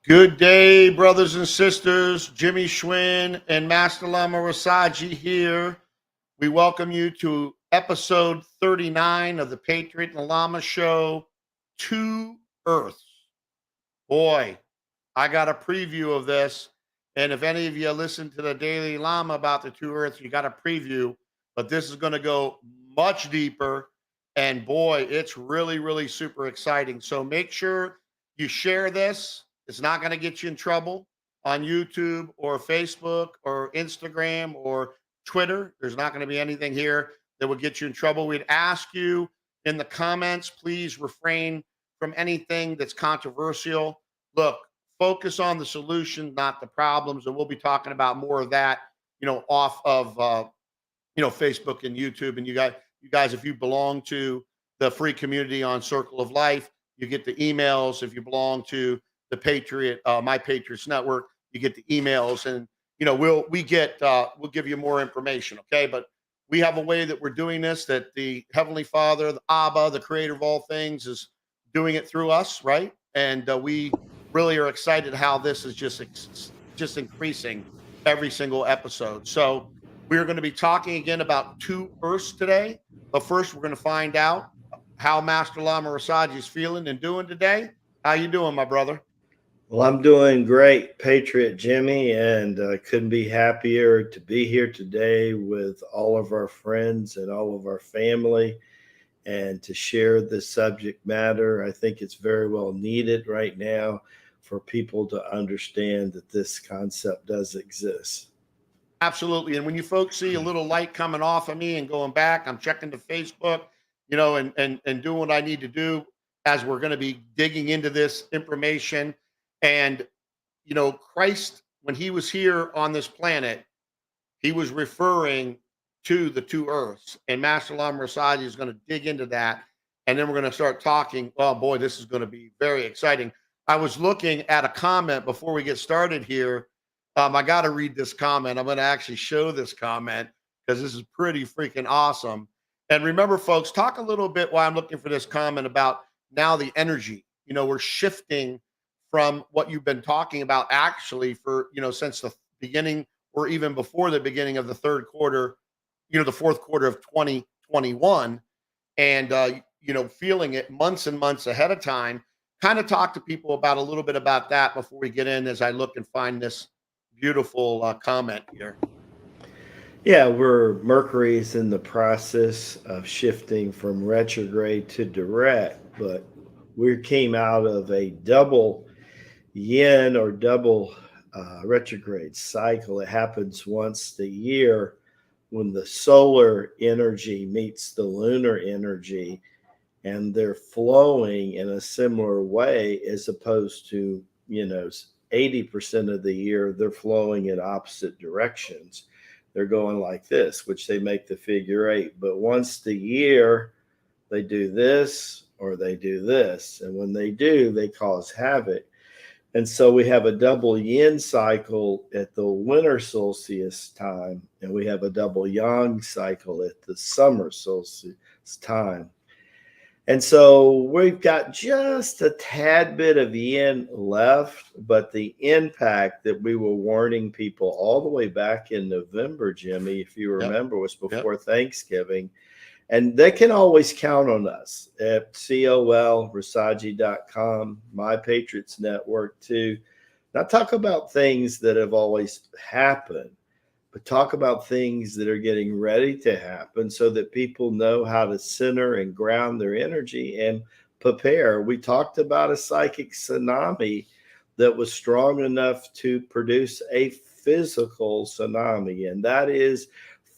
Good day, brothers and sisters. Jimmie Schwinn and Master Lama Rasaji here. We welcome you to episode 39 of the Patriot and Lama Show, Two Earths. Boy, I got a preview of this. And if any of you listen to the Daily Lama about the Two Earths, you got a preview. But this is going to go much deeper. And boy, it's really, really super exciting. So make sure you share this. It's not going to get you in trouble on YouTube or Facebook or Instagram or Twitter. There's not going to be anything here that would get you in trouble. We'd ask you in the comments, please refrain from anything that's controversial. Look, focus on the solution, not the problems. And we'll be talking about more of that, off of, Facebook and YouTube. And you guys, if you belong to the free community on Circle of Life, you get the emails. If you belong to the Patriot, My Patriots Network, you get the emails, and we'll give you more information. Okay, but we have a way that we're doing this, that the Heavenly Father, the Abba, the Creator of all things, is doing it through us, right? And we really are excited how this is just increasing every single episode. So we're going to be talking again about two Earths today. But first, we're going to find out how Master Lama Rasaji is feeling and doing today. How you doing, my brother? Well, I'm doing great, Patriot Jimmie, and couldn't be happier to be here today with all of our friends and all of our family and to share this subject matter. I think it's very well needed right now for people to understand that this concept does exist. Absolutely. And when you folks see a little light coming off of me and going back, I'm checking the Facebook, and doing what I need to do as we're going to be digging into this information. And, Christ, when he was here on this planet, he was referring to the two Earths. And Master Lama Rasaji is going to dig into that. And then we're going to start talking. Oh, boy, this is going to be very exciting. I was looking at a comment before we get started here. I got to read this comment. I'm going to actually show this comment because this is pretty freaking awesome. And remember, folks, talk a little bit while I'm looking for this comment about now the energy. We're shifting from what you've been talking about actually for, since the beginning or even before the beginning of the third quarter, the fourth quarter of 2021, and, feeling it months and months ahead of time. Kind of talk to people about a little bit about that before we get in as I look and find this beautiful comment here. Yeah, Mercury's in the process of shifting from retrograde to direct, but we came out of a double yin or double retrograde cycle. It happens once a year when the solar energy meets the lunar energy, and they're flowing in a similar way, as opposed to 80% of the year they're flowing in opposite directions. They're going like this, which they make the figure eight. But once the year, they do this or they do this. And when they do, they cause havoc. And so we have a double yin cycle at the winter solstice time, and we have a double yang cycle at the summer solstice time. And so we've got just a tad bit of yin left, but the impact that we were warning people all the way back in November, Jimmie, if you remember, was before Thanksgiving. And they can always count on us at Rasaji.com, My Patriots Network, to not talk about things that have always happened, but talk about things that are getting ready to happen so that people know how to center and ground their energy and prepare. We talked about a psychic tsunami that was strong enough to produce a physical tsunami, and that is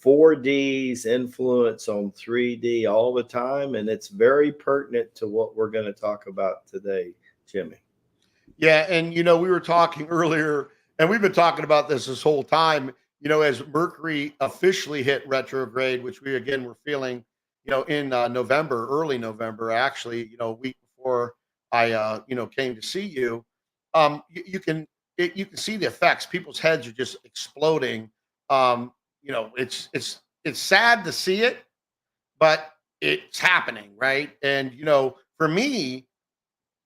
4D's influence on 3D all the time, and it's very pertinent to what we're going to talk about today, Jimmie. Yeah, and we were talking earlier, and we've been talking about this whole time, as Mercury officially hit retrograde, which we again were feeling, in November, early November, actually, a week before I came to see you. You can see the effects. People's heads are just exploding. It's sad to see it, but it's happening, right? And for me,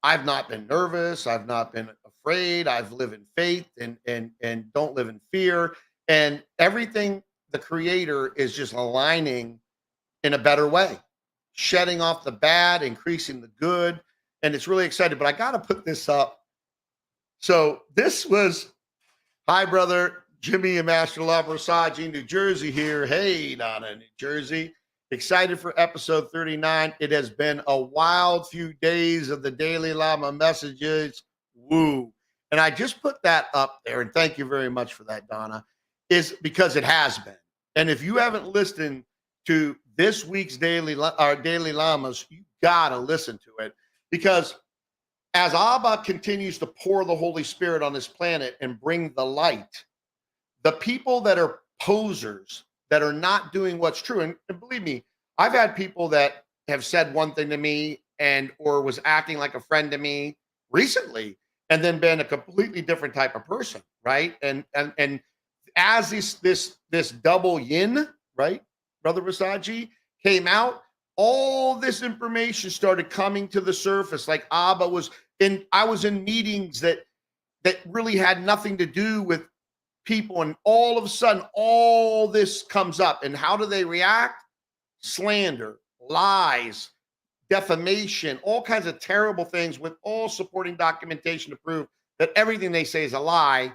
I've not been nervous. I've not been afraid. I've lived in faith and don't live in fear. And everything the creator is just aligning in a better way, shedding off the bad, increasing the good. And it's really exciting. But I got to put this up. So this was, hi, brother Jimmie and Master Love Rasaji, New Jersey here. Hey, Donna, New Jersey. Excited for episode 39. It has been a wild few days of the Daily Lama messages. Woo. And I just put that up there, and thank you very much for that, Donna, is because it has been. And if you haven't listened to this week's Daily Lamas, you got to listen to it, because as Abba continues to pour the Holy Spirit on this planet and bring the light, the people that are posers, that are not doing what's true. And believe me, I've had people that have said one thing to me or was acting like a friend to me recently, and then been a completely different type of person, right? And as this double yin, right, Brother Rasaji, came out, all this information started coming to the surface. Like I was in meetings that really had nothing to do with people, and all of a sudden all this comes up. And how do they react? Slander, lies, defamation, all kinds of terrible things, with all supporting documentation to prove that everything they say is a lie.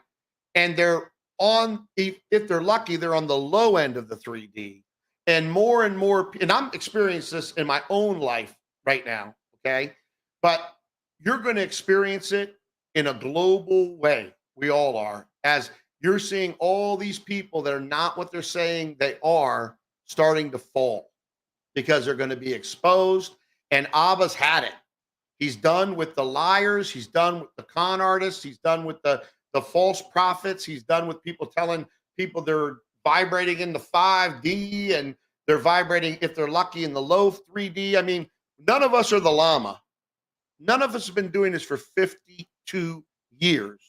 And they're on, if they're lucky, they're on the low end of the 3D. And more, and I'm experiencing this in my own life right now, okay? But you're going to experience it in a global way. We all are, as you're seeing all these people that are not what they're saying they are starting to fall, because they're going to be exposed. And Abba's had it. He's done with the liars. He's done with the con artists. He's done with the false prophets. He's done with people telling people they're vibrating in the 5D, and they're vibrating, if they're lucky, in the low 3D. I mean, none of us are the Lama. None of us have been doing this for 52 years.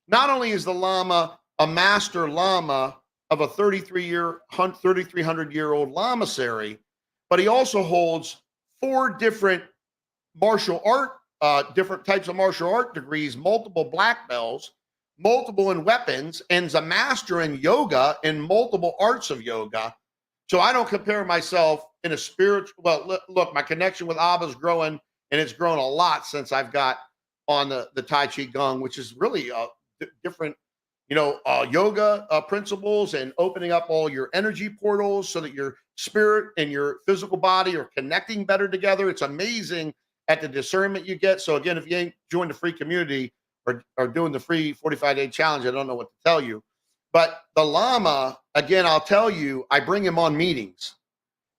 Not only is the Lama a master Lama of a 3,300-year-old Lamasery, but he also holds 4 different martial art, different types of martial art degrees, multiple black belts, multiple in weapons, and is a master in yoga and multiple arts of yoga. So I don't compare myself in a spiritual, well, look, my connection with Abba's growing, and it's grown a lot since I've got on the Tai Chi Gong, which is really different, yoga principles, and opening up all your energy portals so that your spirit and your physical body are connecting better together. It's amazing at the discernment you get. So again, if you ain't joined the free community or doing the free 45-day challenge, I don't know what to tell you. But the Lama, again, I'll tell you, I bring him on meetings.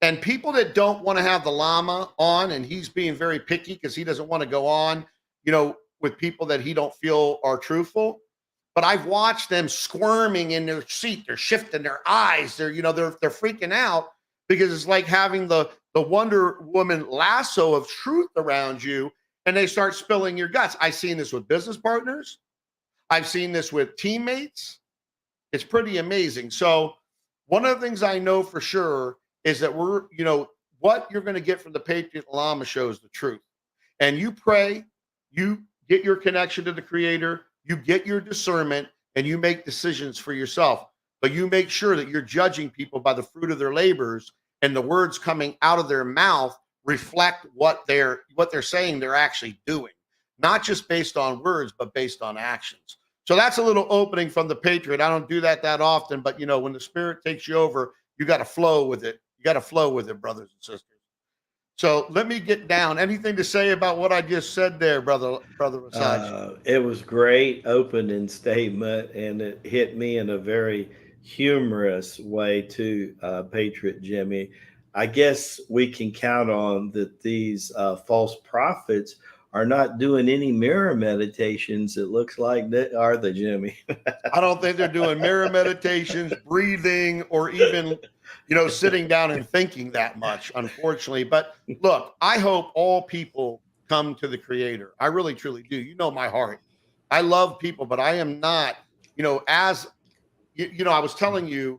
And people that don't want to have the Lama on, and he's being very picky because he doesn't want to go on, with people that he don't feel are truthful. But I've watched them squirming in their seat. They're shifting their eyes. They're freaking out, because it's like having the Wonder Woman lasso of truth around you, and they start spilling your guts. I've seen this with business partners. I've seen this with teammates. It's pretty amazing. So one of the things I know for sure is that what you're going to get from the Patriot Lama show is the truth. And you pray, you get your connection to the Creator, you get your discernment, and you make decisions for yourself. But you make sure that you're judging people by the fruit of their labors, and the words coming out of their mouth reflect what they're saying they're actually doing, not just based on words, but based on actions. So that's a little opening from the Patriot. I don't do that often, but when the Spirit takes you over, you got to flow with it. You got to flow with it, brothers and sisters. So let me get down. Anything to say about what I just said there, brother Rasaji? It was great opening statement, and it hit me in a very humorous way too, Patriot Jimmie. I guess we can count on that these false prophets are not doing any mirror meditations. It looks like that, are they, Jimmie? I don't think they're doing mirror meditations, breathing, or even, sitting down and thinking that much, unfortunately. But look, I hope all people come to the Creator. I really, truly do. You know my heart. I love people, but I am not, as, I was telling you,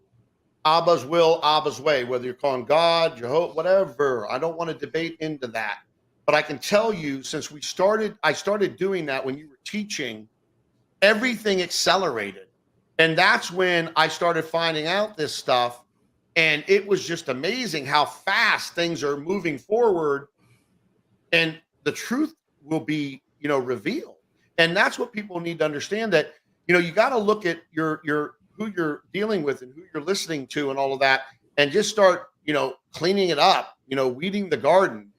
Abba's will, Abba's way, whether you're calling God, Jehovah, whatever. I don't want to debate into that. But I can tell you, since I started doing that when you were teaching everything accelerated. And that's when I started finding out this stuff. And it was just amazing how fast things are moving forward. And the truth will be, revealed. And that's what people need to understand, that, you got to look at your who you're dealing with and who you're listening to and all of that, and just start, cleaning it up, weeding the garden,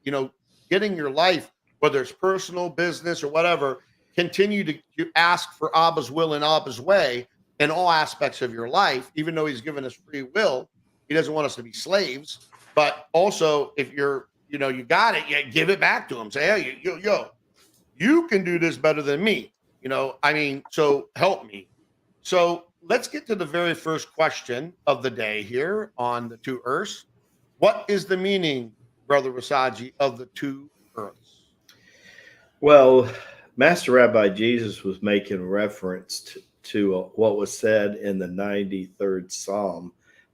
getting your life, whether it's personal, business, or whatever, continue to ask for Abba's will and Abba's way in all aspects of your life, even though he's given us free will. He doesn't want us to be slaves. But also, if you're, you got it, give it back to him. Say, hey, you can do this better than me. So help me. So let's get to the very first question of the day here on the two earths. What is the meaning, Brother Rasaji, of the two earths? Well, Master Rabbi Jesus was making reference to what was said in the 93rd Psalm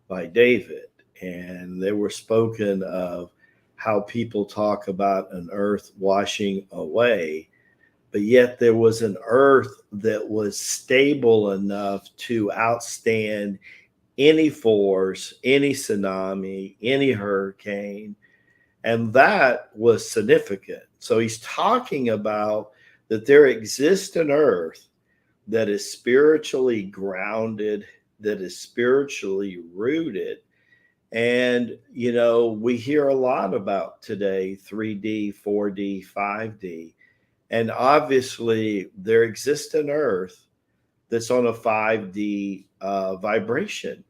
by David. And they were spoken of how people talk about an earth washing away, but yet there was an earth that was stable enough to outstand any force, any tsunami, any hurricane. And that was significant. So he's talking about that there exists an earth that is spiritually grounded, that is spiritually rooted. And, we hear a lot about today 3D, 4D, 5D. And obviously, there exists an earth that's on a 5D vibration.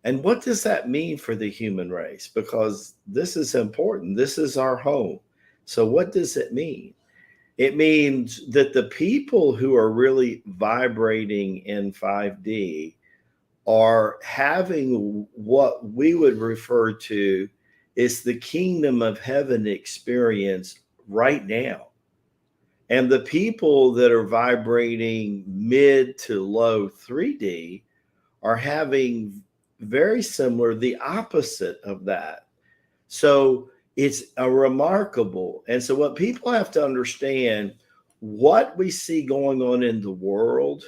And what does that mean for the human race? Because this is important. This is our home. So what does it mean? It means that the people who are really vibrating in 5D are having what we would refer to as the kingdom of heaven experience right now. And the people that are vibrating mid to low 3D are having very similar, the opposite of that. So it's a remarkable. And so what people have to understand, what we see going on in the world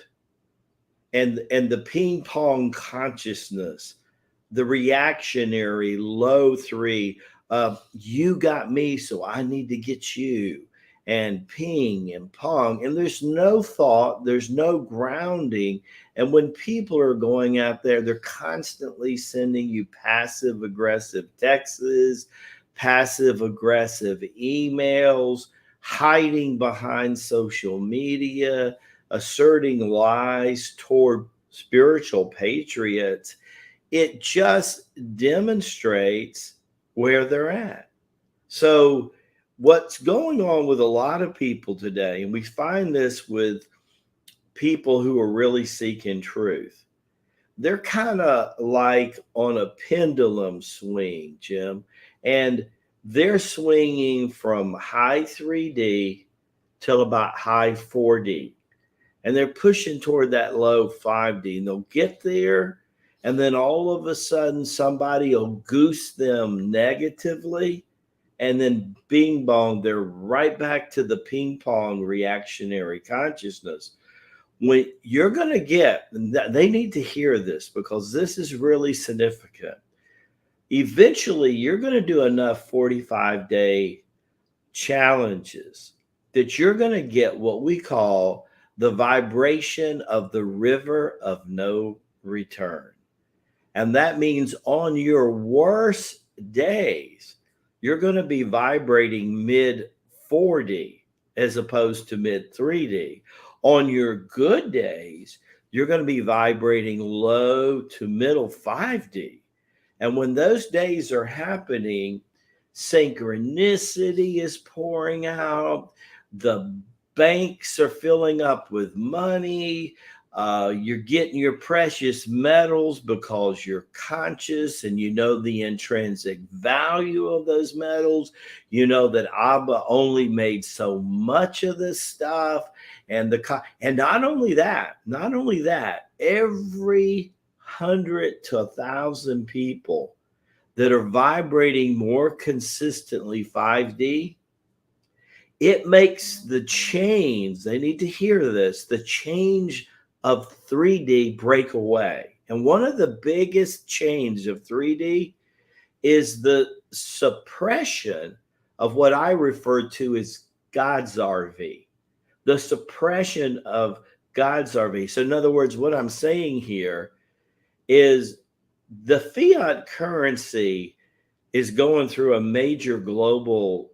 and the ping pong consciousness, the reactionary low 3 of you got me, so I need to get you, and ping and pong, and there's no thought, there's no grounding. And when people are going out there, they're constantly sending you passive aggressive texts, passive aggressive emails, hiding behind social media, asserting lies toward spiritual patriots. It just demonstrates where they're at. So what's going on with a lot of people today, and we find this with people who are really seeking truth, they're kind of like on a pendulum swing, Jim, and they're swinging from high 3D till about high 4D. And they're pushing toward that low 5D, and they'll get there. And then all of a sudden, somebody will goose them negatively. And then bing bong, they're right back to the ping pong reactionary consciousness. When you're going to get, they need to hear this because this is really significant. Eventually, you're going to do enough 45-day challenges that you're going to get what we call the vibration of the river of no return. And that means on your worst days, you're going to be vibrating mid 4D as opposed to mid 3D. On your good days, you're going to be vibrating low to middle 5D. And when those days are happening, synchronicity is pouring out. The banks are filling up with money. You're getting your precious metals because you're conscious and you know the intrinsic value of those metals. You know that Abba only made so much of this stuff. And not only that, every 100 to 1,000 people that are vibrating more consistently 5D, it makes the change, they need to hear this, the change of 3D break away. And one of the biggest changes of 3D is the suppression of what I refer to as God's RV, the suppression of God's RV. So, in other words, what I'm saying here is the fiat currency is going through a major global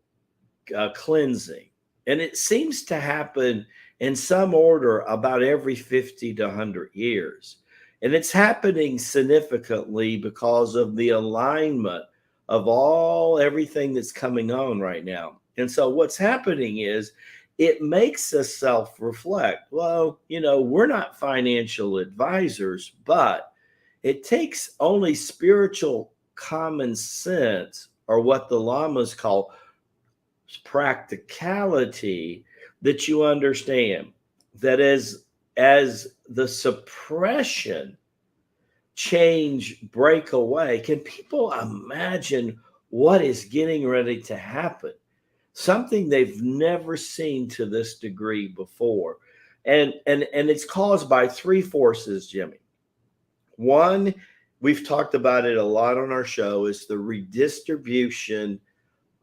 cleansing. And it seems to happen in some order about every 50 to 100 years. And it's happening significantly because of the alignment of everything that's coming on right now. And so what's happening is it makes us self-reflect. Well, we're not financial advisors, but it takes only spiritual common sense, or what the Lamas call practicality, that you understand that as the suppression change break away, can people imagine what is getting ready to happen? Something they've never seen to this degree before. And it's caused by three forces, Jimmie. One, we've talked about it a lot on our show, is the redistribution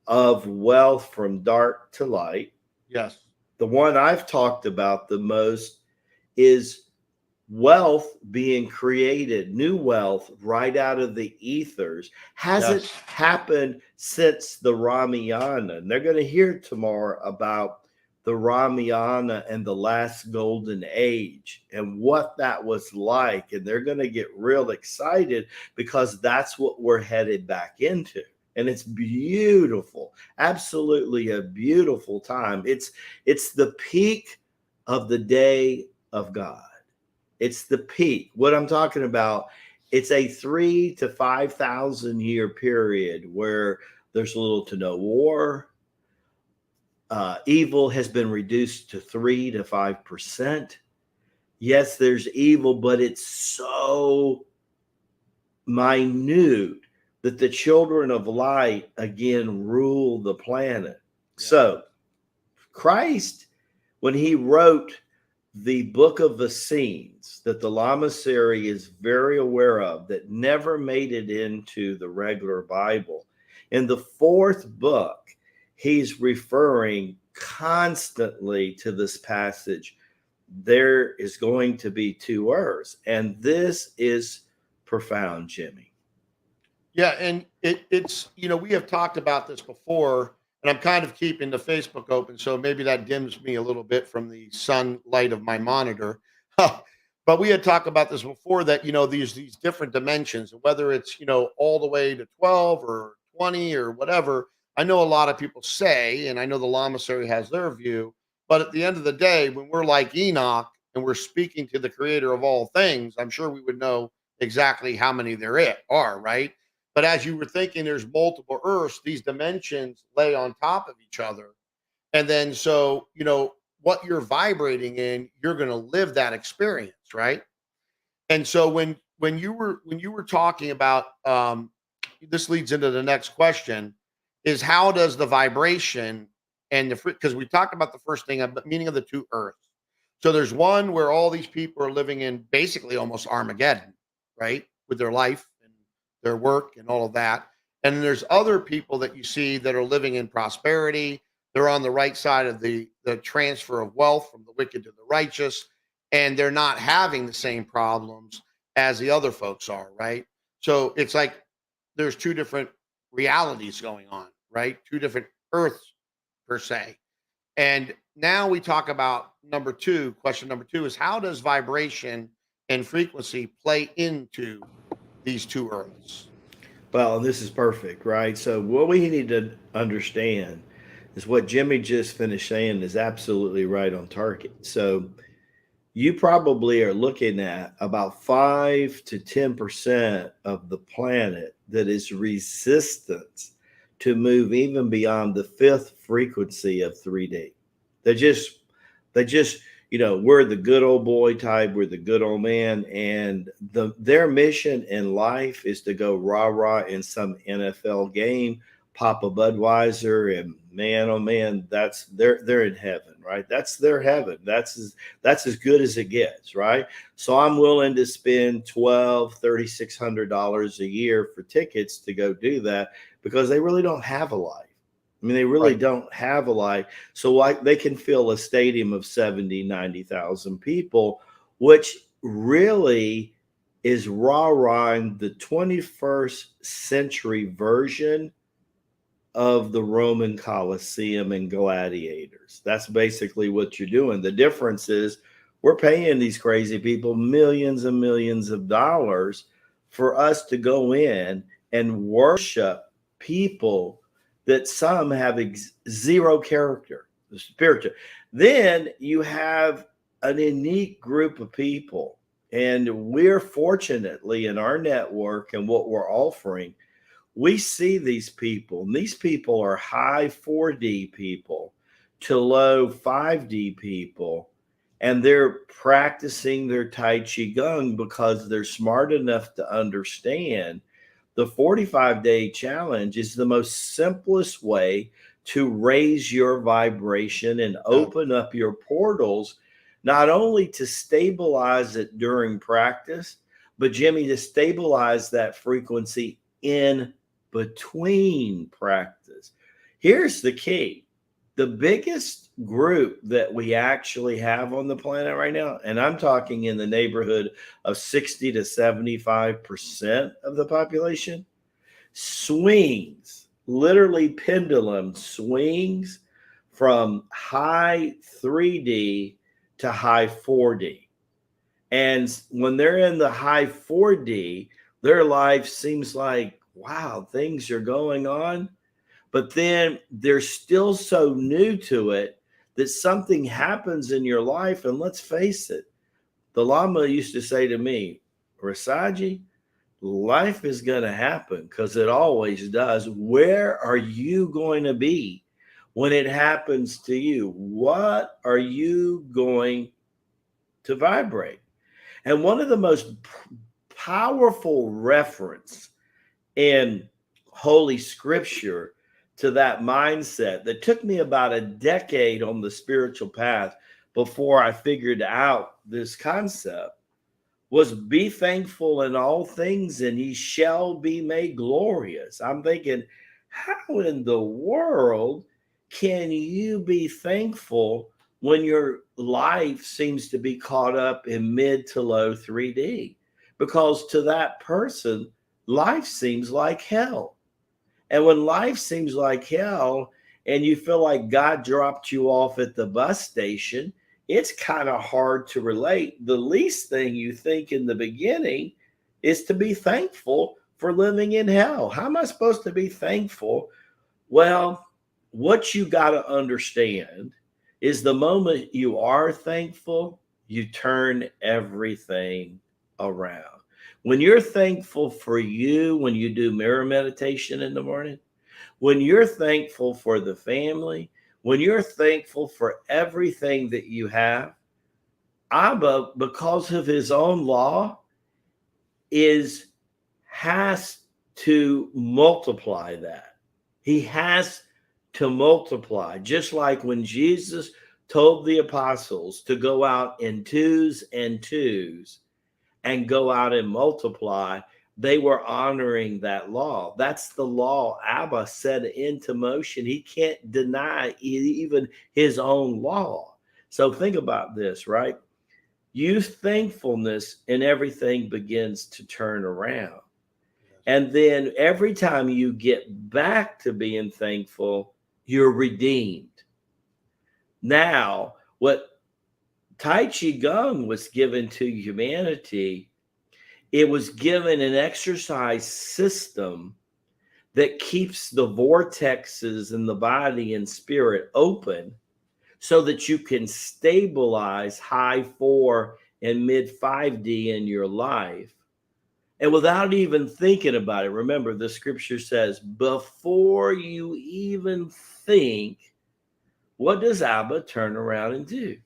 of wealth from dark to light. Yes. The one I've talked about the most is wealth being created, new wealth right out of the ethers. Hasn't happened since the Ramayana. And they're going to hear tomorrow about the Ramayana and the last golden age and what that was like. And they're going to get real excited because that's what we're headed back into. And it's beautiful, absolutely a beautiful time. It's the peak of the day of God. It's the peak. What I'm talking about, it's a 3,000 to 5,000 year period where there's little to no war. Evil has been reduced to 3 to 5%. Yes, there's evil, but it's so minute that the children of light again rule the planet. Yeah. So Christ, when he wrote the book of Essenes that the Lamasery is very aware of, that never made it into the regular Bible, in the fourth book, he's referring constantly to this passage. There is going to be two earths. And this is profound, Jimmie. Yeah, and it's we have talked about this before, and I'm kind of keeping the Facebook open, so maybe that dims me a little bit from the sunlight of my monitor. But we had talked about this before, that these different dimensions, whether it's all the way to 12 or 20 or whatever. I know a lot of people say, and I know the Lamasery has their view, but at the end of the day, when we're like Enoch and we're speaking to the creator of all things, I'm sure we would know exactly how many there are, right? But as you were thinking, there's multiple earths, these dimensions lay on top of each other. And then, so, what you're vibrating in, you're going to live that experience, right? And so when you were talking about, this leads into the next question, is how does the vibration and because we talked about the first thing, the meaning of the two earths. So there's one where all these people are living in basically almost Armageddon, right? With their life, their work and all of that. And then there's other people that you see that are living in prosperity. They're on the right side of the transfer of wealth from the wicked to the righteous, and they're not having the same problems as the other folks are, right? So it's like there's two different realities going on, right? Two different earths per se. And now we talk about question number two is, how does vibration and frequency play into these two earths? Well, this is perfect, right? So what we need to understand is what Jimmie just finished saying is absolutely right on target. So you probably are looking at about 5 to 10% of the planet that is resistant to move even beyond the fifth frequency of 3D. They just we're the good old boy type, we're the good old man, and their mission in life is to go rah-rah in some NFL game Papa Budweiser, and man, oh man, that's they're in heaven, right? That's their heaven. That's as good as it gets, right? So I'm willing to spend $3,600 a year for tickets to go do that because they really don't have a life. I mean, they really Right. don't have a life. So like they can fill a stadium of 70, 90,000 people, which really is rah-rahing the 21st century version of the Roman Colosseum and gladiators. That's basically what you're doing. The difference is we're paying these crazy people millions and millions of dollars for us to go in and worship people that some have zero character, spiritual. Then you have an unique group of people, and we're fortunately in our network and what we're offering, we see these people, and these people are high 4D people to low 5D people, and they're practicing their Tai Chi Gong because they're smart enough to understand the 45-day challenge is the most simplest way to raise your vibration and open up your portals, not only to stabilize it during practice, but Jimmie, to stabilize that frequency in between practice. Here's the key. The biggest group that we actually have on the planet right now, and I'm talking in the neighborhood of 60 to 75% of the population, swings, literally pendulum swings from high 3D to high 4D. And when they're in the high 4D, their life seems like, wow, things are going on. But then they're still so new to it that something happens in your life. And let's face it, the Lama used to say to me, Rasaji, life is going to happen because it always does. Where are you going to be when it happens to you? What are you going to vibrate? And one of the most powerful reference in Holy Scripture to that mindset that took me about a decade on the spiritual path before I figured out this concept was be thankful in all things and ye shall be made glorious. I'm thinking, how in the world can you be thankful when your life seems to be caught up in mid to low 3D? Because to that person, life seems like hell. And when life seems like hell and you feel like God dropped you off at the bus station, it's kind of hard to relate. The least thing you think in the beginning is to be thankful for living in hell. How am I supposed to be thankful? Well, what you got to understand is the moment you are thankful, you turn everything around. When you're thankful for you, when you do mirror meditation in the morning, when you're thankful for the family, when you're thankful for everything that you have, Abba, because of his own law, has to multiply that. He has to multiply, just like when Jesus told the apostles to go out in twos and twos and go out and multiply, they were honoring that law. That's the law Abba set into motion. He can't deny even his own law. So think about this, right? Use thankfulness and everything begins to turn around. And then every time you get back to being thankful, you're redeemed. Now, what Tai Chi Gong was given to humanity, it was given an exercise system that keeps the vortexes in the body and spirit open so that you can stabilize high 4 and mid 5D in your life. And without even thinking about it, remember the scripture says, before you even think, what does Abba turn around and do?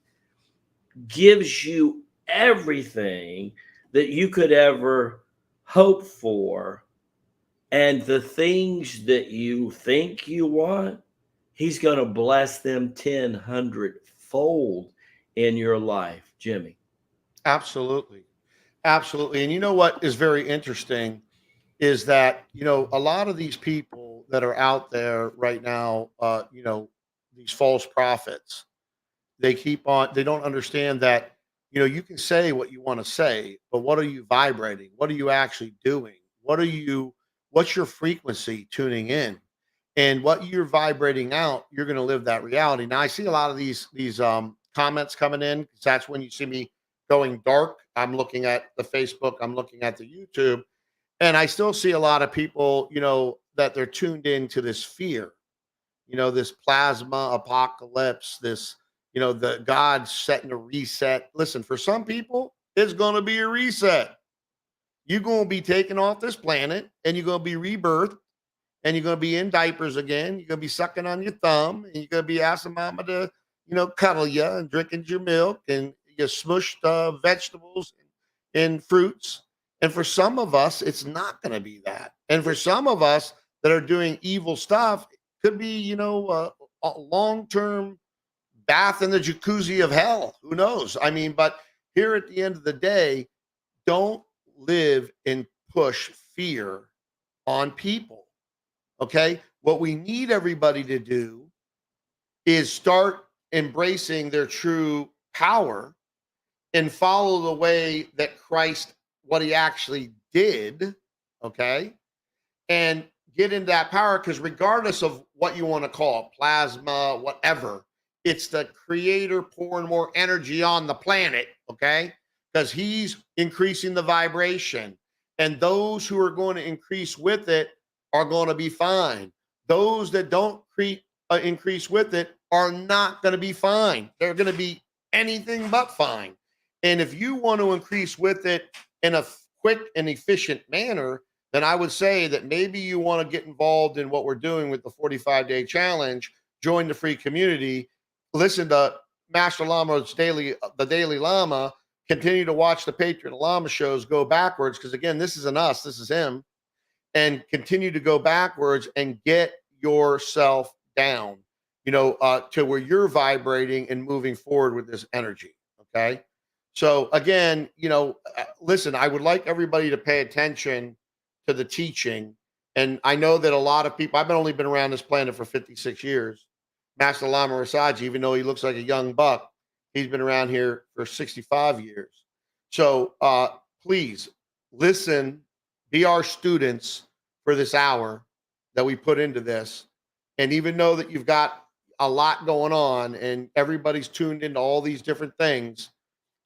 Gives you everything that you could ever hope for And the things that you think you want, he's going to bless them 100 fold in your life, Jimmie. Absolutely. Absolutely. And you know what is very interesting is that, a lot of these people that are out there right now, these false prophets, they don't understand that, you can say what you want to say, but what are you vibrating? What are you actually doing? What's your frequency tuning in? And what you're vibrating out, you're going to live that reality. Now I see a lot of these comments coming in, 'cause that's when you see me going dark. I'm looking at the Facebook, I'm looking at the YouTube, and I still see a lot of people, that they're tuned into this fear, this plasma apocalypse, the God setting a reset. Listen, for some people, it's going to be a reset. You're going to be taken off this planet and you're going to be rebirthed and you're going to be in diapers again. You're going to be sucking on your thumb and you're going to be asking mama to, cuddle you and drinking your milk and you smushed vegetables and fruits. And for some of us, it's not going to be that. And for some of us that are doing evil stuff, could be, a long term bath in the jacuzzi of hell. Who knows? I mean, but here at the end of the day, don't live and push fear on people. Okay. What we need everybody to do is start embracing their true power and follow the way that Christ, what he actually did. Okay. And get into that power, because regardless of what you want to call it, plasma, whatever, it's the creator pouring more energy on the planet, okay? Because he's increasing the vibration. And those who are going to increase with it are going to be fine. Those that don't increase with it are not going to be fine. They're going to be anything but fine. And if you want to increase with it in a quick and efficient manner, then I would say that maybe you want to get involved in what we're doing with the 45-day challenge, join the free community, listen to Master Lama's the Daily Lama, continue to watch the Patriot and Lama shows, go backwards, because again, this isn't us, this is him, and continue to go backwards and get yourself down, to where you're vibrating and moving forward with this energy. Okay. So again, listen, I would like everybody to pay attention to the teaching. And I know that a lot of people, I've only been around this planet for 56 years. Master Lama Rasaji, even though he looks like a young buck, he's been around here for 65 years. So please listen, be our students for this hour that we put into this. And even though that you've got a lot going on and everybody's tuned into all these different things,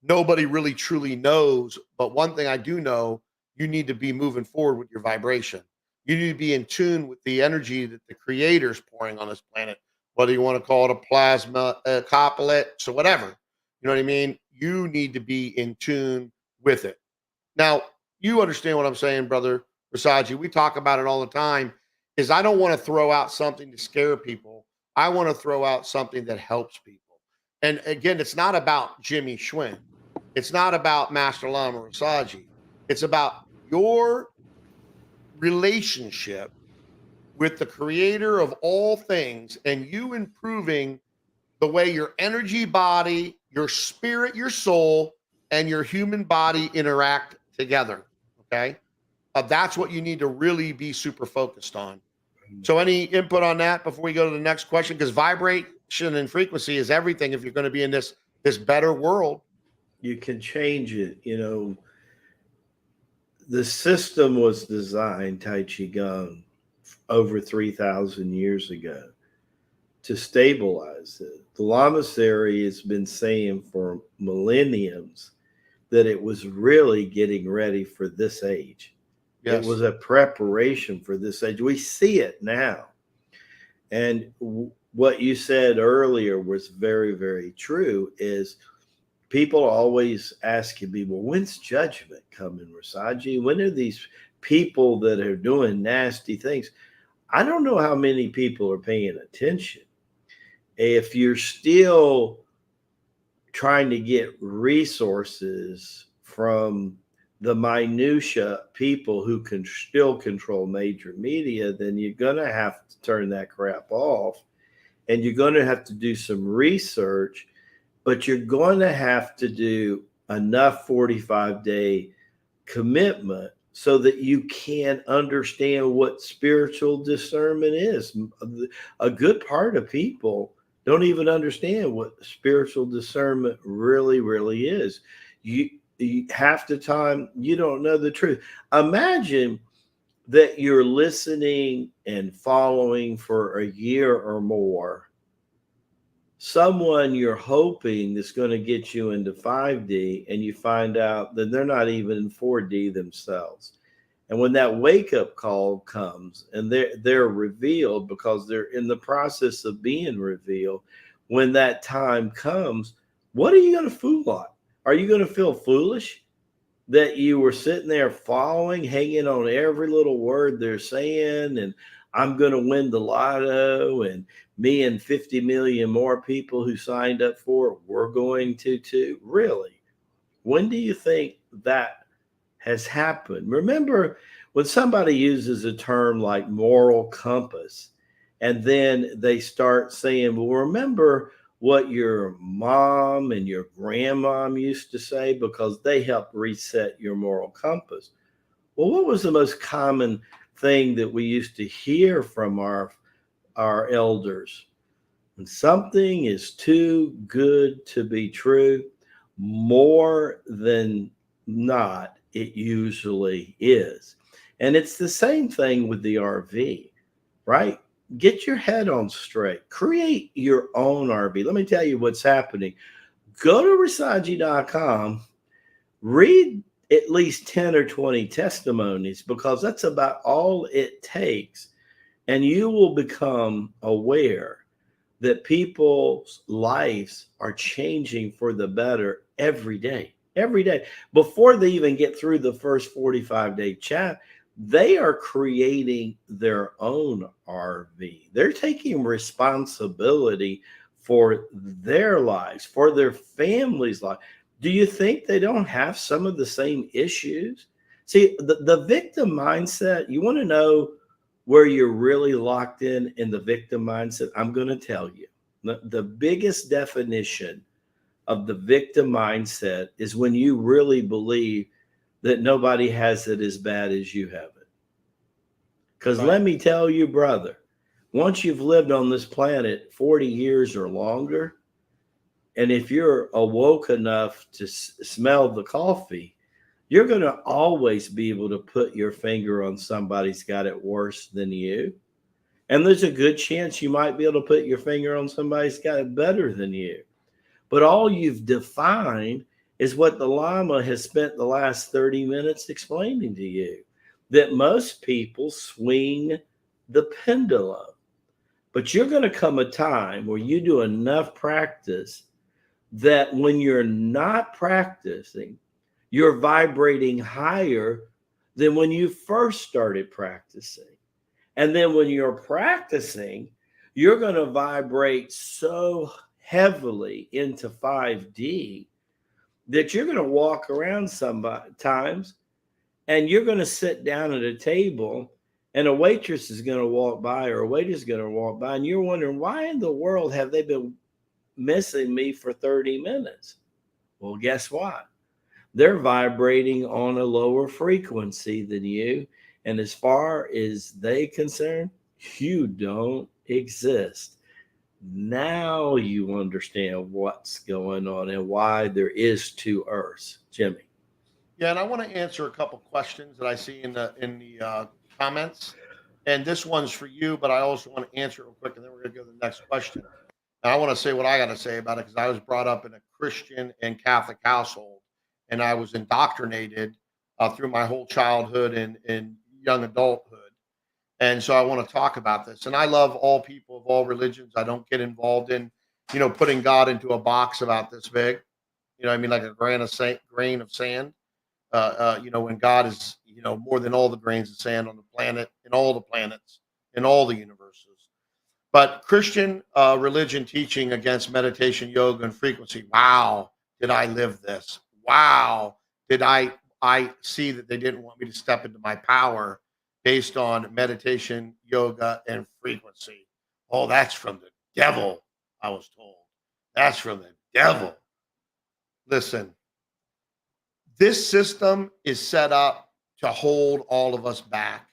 nobody really truly knows. But one thing I do know, you need to be moving forward with your vibration. You need to be in tune with the energy that the creator's pouring on this planet, whether you want to call it a plasma, a coplet, so whatever. You know what I mean? You need to be in tune with it. Now, you understand what I'm saying, brother Rasaji. We talk about it all the time. Is I don't want to throw out something to scare people. I want to throw out something that helps people. And again, it's not about Jimmie Schwinn. It's not about Master Lama Rasaji. It's about your relationship with the creator of all things and you improving the way your energy body, your spirit, your soul, and your human body interact together. Okay. That's what you need to really be super focused on. So, any input on that before we go to the next question? Because vibration and frequency is everything if you're going to be in this better world. You can change it. The system was designed, Tai Chi Gong, over 3,000 years ago to stabilize it. The Lamasery has been saying for millenniums that it was really getting ready for this age. Yes. It was a preparation for this age. We see it now. And what you said earlier was very, very true, is people always asking me, well, when's judgment coming, Rasaji? When are these people that are doing nasty things? I don't know how many people are paying attention. If you're still trying to get resources from the minutia people who can still control major media, then you're going to have to turn that crap off, and you're going to have to do some research, but you're going to have to do enough 45-day commitment so that you can understand what spiritual discernment is. A good part of people don't even understand what spiritual discernment really is. You half the time you don't know the truth. Imagine that you're listening and following for a year or more someone you're hoping that's going to get you into 5D, and you find out that they're not even in 4D themselves. And when that wake up call comes and they're revealed, because they're in the process of being revealed, when that time comes, what are you going to fool on? Are you going to feel foolish that you were sitting there following, hanging on every little word they're saying, and I'm going to win the lotto, and me and 50 million more people who signed up for it, we're going to too? Really? When do you think that has happened? Remember, when somebody uses a term like moral compass, and then they start saying, well, remember what your mom and your grandmom used to say, because they helped reset your moral compass. Well, what was the most common thing that we used to hear from our elders? When something is too good to be true, more than not, it usually is. And it's the same thing with the RV, right? Get your head on straight. Create your own RV. Let me tell you what's happening. Go to Rasaji.com, read at least 10 or 20 testimonies, because that's about all it takes. And you will become aware that people's lives are changing for the better every day. Every day. Before they even get through the first 45-day chat, they are creating their own RV. They're taking responsibility for their lives, for their family's life. Do you think they don't have some of the same issues? See, the victim mindset, you want to know where you're really locked in the victim mindset? I'm going to tell you. The biggest definition of the victim mindset is when you really believe that nobody has it as bad as you have it. Because let me tell you, brother, once you've lived on this planet 40 years or longer, and if you're awoke enough to smell the coffee, you're going to always be able to put your finger on somebody's got it worse than you. And there's a good chance you might be able to put your finger on somebody's got it better than you. But all you've defined is what the Lama has spent the last 30 minutes explaining to you, that most people swing the pendulum. But you're going to come a time where you do enough practice that when you're not practicing, you're vibrating higher than when you first started practicing. And then when you're practicing, you're going to vibrate so heavily into 5D that you're going to walk around sometimes, and you're going to sit down at a table, and a waitress is going to walk by, or a waiter is going to walk by, and you're wondering, why in the world have they been missing me for 30 minutes? Well, guess what? They're vibrating on a lower frequency than you. And as far as they concerned, you don't exist. Now you understand what's going on and why there is two earths. Jimmie. Yeah, and I want to answer a couple questions that I see in the comments. And this one's for you, but I also want to answer it real quick, and then we're going to go to the next question. And I want to say what I got to say about it, because I was brought up in a Christian and Catholic household, and I was indoctrinated through my whole childhood and young adulthood. And so I want to talk about this. And I love all people of all religions. I don't get involved in, putting God into a box about this big. I mean, like a grain of sand. When God is, more than all the grains of sand on the planet, and all the planets, in all the universes. But Christian religion teaching against meditation, yoga, and frequency. Wow, did I live this? Wow, did I I see that they didn't want me to step into my power based on meditation, yoga, and frequency. Oh, that's from the devil, I was told. That's from the devil. Listen, this system is set up to hold all of us back,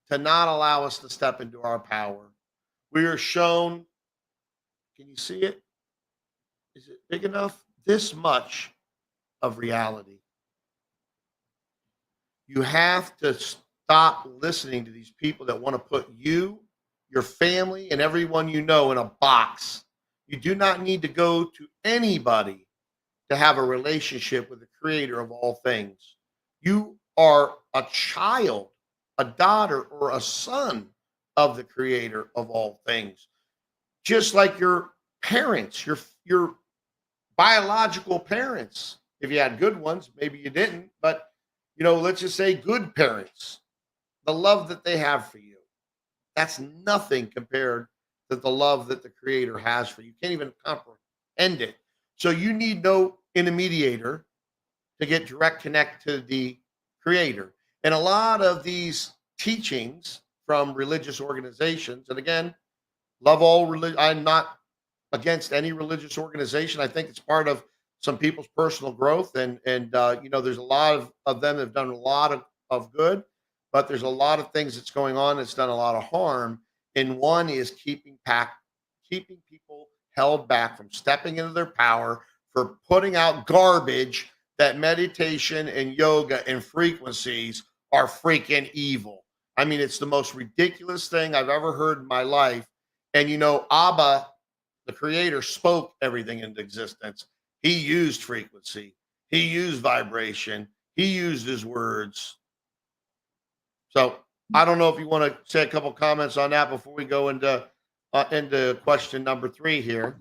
to not allow us to step into our power. We are shown, can you see it? Is it big enough? This much of reality. You have to stop listening to these people that want to put you, your family, and everyone you know in a box. You do not need to go to anybody to have a relationship with the creator of all things. You are a child, a daughter, or a son of the creator of all things. Just like your parents, your biological parents. If you had good ones, maybe you didn't, but let's just say good parents, the love that they have for you, that's nothing compared to the love that the creator has for you. You can't even comprehend it. So you need no intermediator to get direct connect to the creator. And a lot of these teachings from religious organizations, and again, love all religion. I'm not against any religious organization. I think it's part of some people's personal growth, and there's a lot of them that have done a lot of good, but there's a lot of things that's going on that's done a lot of harm. And one is keeping people held back from stepping into their power, for putting out garbage that meditation and yoga and frequencies are freaking evil. I mean, it's the most ridiculous thing I've ever heard in my life. And Abba, the creator, spoke everything into existence. He used frequency. He used vibration. He used his words. So I don't know if you want to say a couple comments on that before we go into question number 3 here.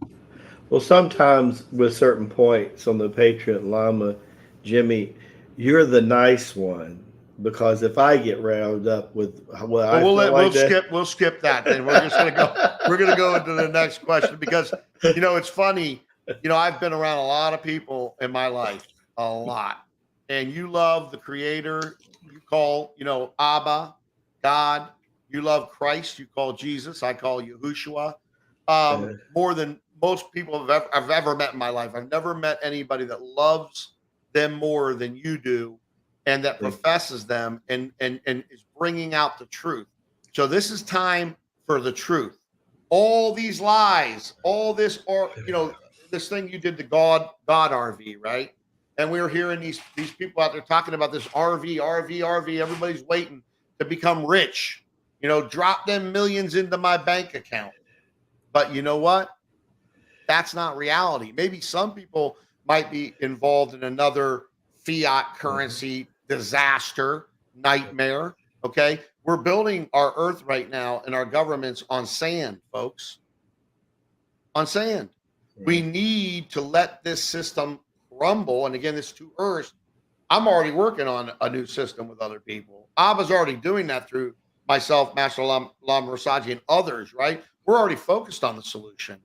Well, sometimes with certain points on the Patriot Lama, Jimmie, you're the nice one, because if I get riled up with what I feel like that, we'll skip that. Then we're just gonna go. We're gonna go into the next question, because it's funny. I've been around a lot of people in my life, a lot, and you love the creator. You call Abba, God. You love Christ. You call Jesus. I call Yahushua. More than most people I've ever met in my life. I've never met anybody that loves them more than you do, and that professes them and is bringing out the truth. So this is time for the truth. All these lies, all this, or this thing you did, the God RV, right? And we were hearing these people out there talking about this RV. Everybody's waiting to become rich. Drop them millions into my bank account. But you know what? That's not reality. Maybe some people might be involved in another fiat currency disaster, nightmare. Okay. We're building our earth right now and our governments on sand, folks. On sand. We need to let this system crumble. And again, this to earth. I'm already working on a new system with other people. Abba's already doing that through myself, Master Lama Rasaji, and others, right? We're already focused on the solution.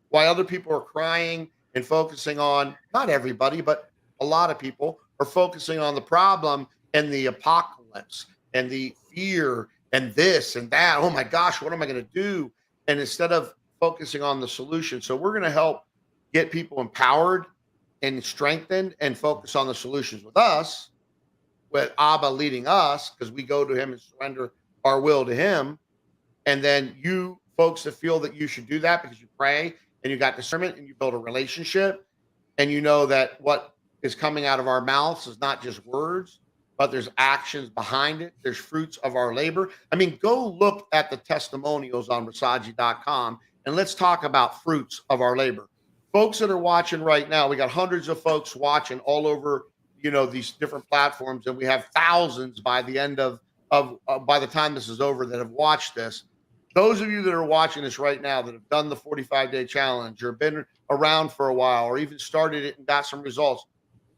Why other people are crying and focusing on, not everybody, but a lot of people are focusing on the problem and the apocalypse and the fear and this and that. Oh my gosh, what am I going to do? And instead of focusing on the solution. So we're going to help get people empowered and strengthened and focus on the solutions with us, with Abba leading us, because we go to him and surrender our will to him. And then you folks that feel that you should do that because you pray and you got discernment and you build a relationship, and you know that what is coming out of our mouths is not just words, but there's actions behind it. There's fruits of our labor. I mean, go look at the testimonials on Rasaji.com and let's talk about fruits of our labor. Folks that are watching right now, we got hundreds of folks watching all over, these different platforms, and we have thousands by the end of by the time this is over that have watched this. Those of you that are watching this right now that have done the 45-day challenge or been around for a while or even started it and got some results,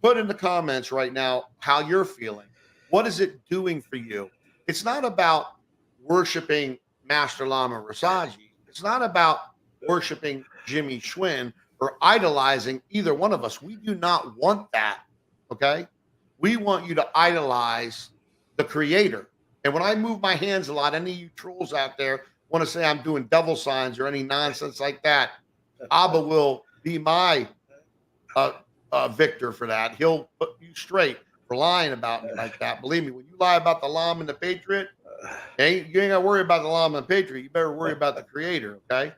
put in the comments right now how you're feeling. What is it doing for you? It's not about worshiping Master Lama Rasaji. It's not about worshiping Jimmie Schwinn or idolizing either one of us. We do not want that. Okay. We want you to idolize the creator. And when I move my hands a lot, any of you trolls out there want to say I'm doing devil signs or any nonsense like that, Abba will be my uh, victor for that. He'll put you straight for lying about me like that. Believe me, when you lie about the Lama and the Patriot, you ain't got to worry about the Lama and the Patriot. You better worry about the creator, okay?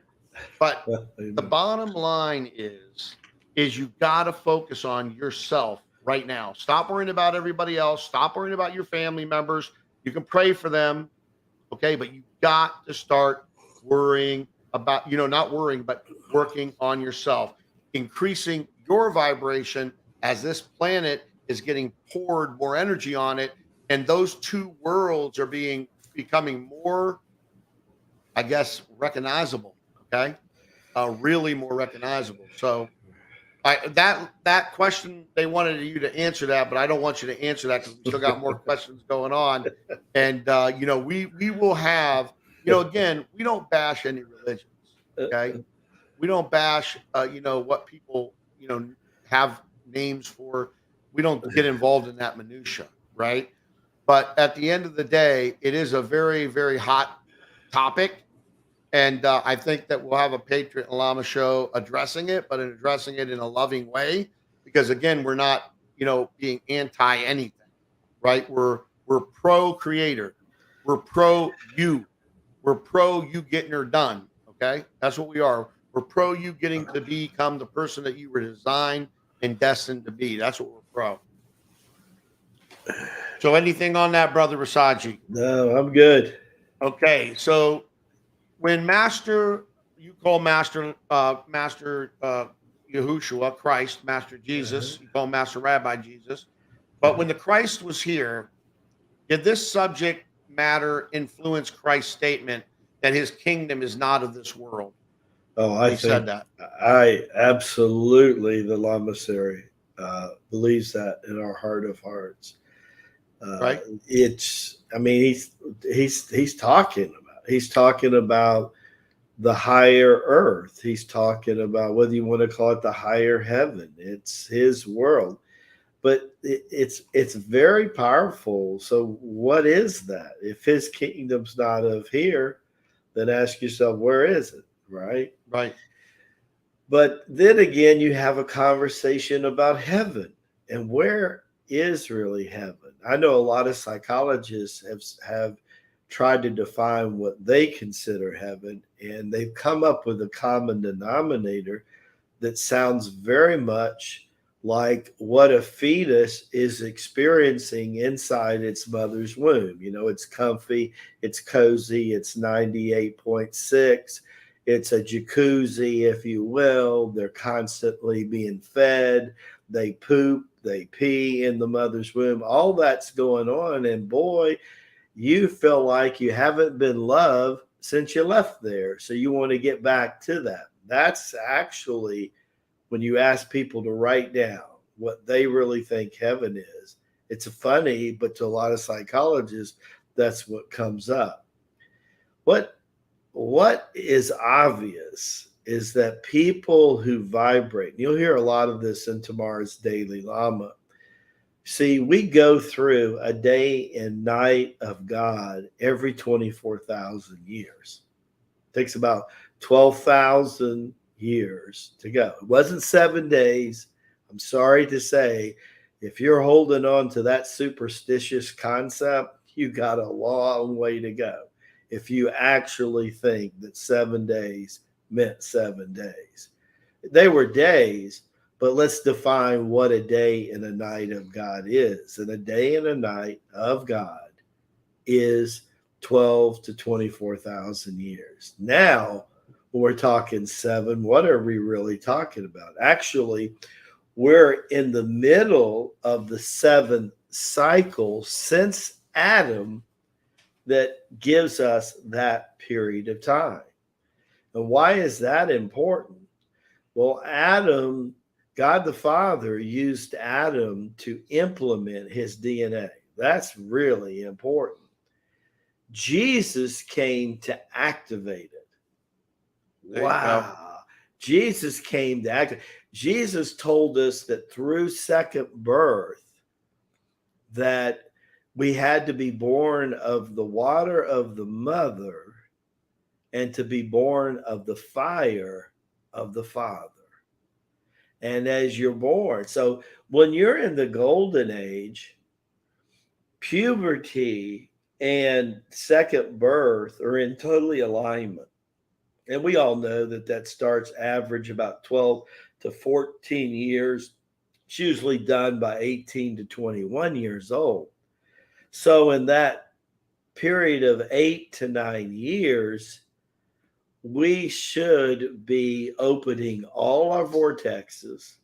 But the bottom line is you got to focus on yourself right now. Stop worrying about everybody else. Stop worrying about your family members. You can pray for them, okay? But you got to start worrying about, not worrying, but working on yourself, increasing your vibration as this planet is getting poured more energy on it. And those two worlds are becoming more, I guess, recognizable. Okay. Really more recognizable. So that question, they wanted you to answer that, but I don't want you to answer that because we still got more questions going on. And we will have, again, we don't bash any religions. Okay. We don't bash what people, have names for. We don't get involved in that minutia, right? But at the end of the day, it is a very, very hot topic. And I think that we'll have a Patriot and Lama show addressing it, but addressing it in a loving way. Because again, we're not, being anti anything, right? We're pro creator. We're pro you. We're pro you getting her done. Okay. That's what we are. We're pro you getting to become the person that you were designed and destined to be. That's what we're pro. So anything on that, Brother Rasaji? No, I'm good. Okay. So when you call Master Yahushua, Christ, Master Jesus, you call Master Rabbi Jesus. But when the Christ was here, did this subject matter influence Christ's statement that his kingdom is not of this world? Oh, I said that. I absolutely, the Lamasery believes that in our heart of hearts. Right. He's talking about the higher earth. He's talking about whether you want to call it the higher heaven. It's his world. But it's very powerful. So what is that? If his kingdom's not of here, then ask yourself, where is it? Right? Right. But then again, you have a conversation about heaven and where is really heaven. I know a lot of psychologists have tried to define what they consider heaven, and they've come up with a common denominator that sounds very much like what a fetus is experiencing inside its mother's womb. It's comfy, it's cozy, it's 98.6. It's a jacuzzi, if you will. They're constantly being fed. They poop, they pee in the mother's womb. All that's going on. And boy, you feel like you haven't been loved since you left there. So you want to get back to that. That's actually when you ask people to write down what they really think heaven is. It's funny, but to a lot of psychologists, that's what comes up. What is obvious is that people who vibrate, and you'll hear a lot of this in tomorrow's Daily Lama. See, we go through a day and night of God every 24,000 years. It takes about 12,000 years to go. It wasn't 7 days. I'm sorry to say, if you're holding on to that superstitious concept, you got a long way to go. If you actually think that 7 days meant 7 days. They were days, but let's define what a day and a night of God is. And a day and a night of God is 12 to 24,000 years. Now, when we're talking 7, what are we really talking about? Actually, we're in the middle of the 7th cycle since Adam that gives us that period of time. And why is that important? Well, God the Father used Adam to implement his DNA. That's really important. Jesus came to activate it. Wow. Jesus came to activate. Jesus told us that through second birth, that we had to be born of the water of the mother and to be born of the fire of the Father. And as you're born, so when you're in the golden age, puberty and second birth are in totally alignment. And we all know that that starts average about 12 to 14 years. It's usually done by 18 to 21 years old. So in that period of 8 to 9 years, we should be opening all our vortexes.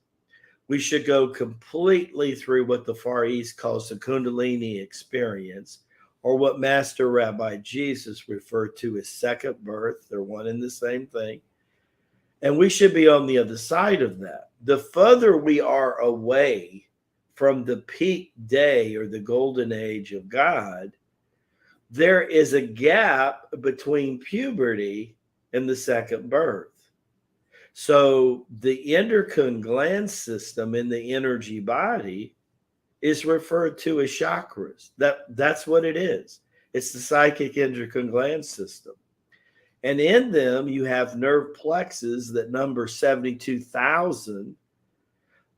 We should go completely through what the Far East calls the Kundalini experience, or what Master Rabbi Jesus referred to as second birth. They're one and the same thing. And we should be on the other side of that. The further we are away from the peak day or the golden age of God, there is a gap between puberty and the second birth. So the endocrine gland system in the energy body is referred to as chakras. That's what it is. It's the psychic endocrine gland system. And in them, you have nerve plexus that number 72,000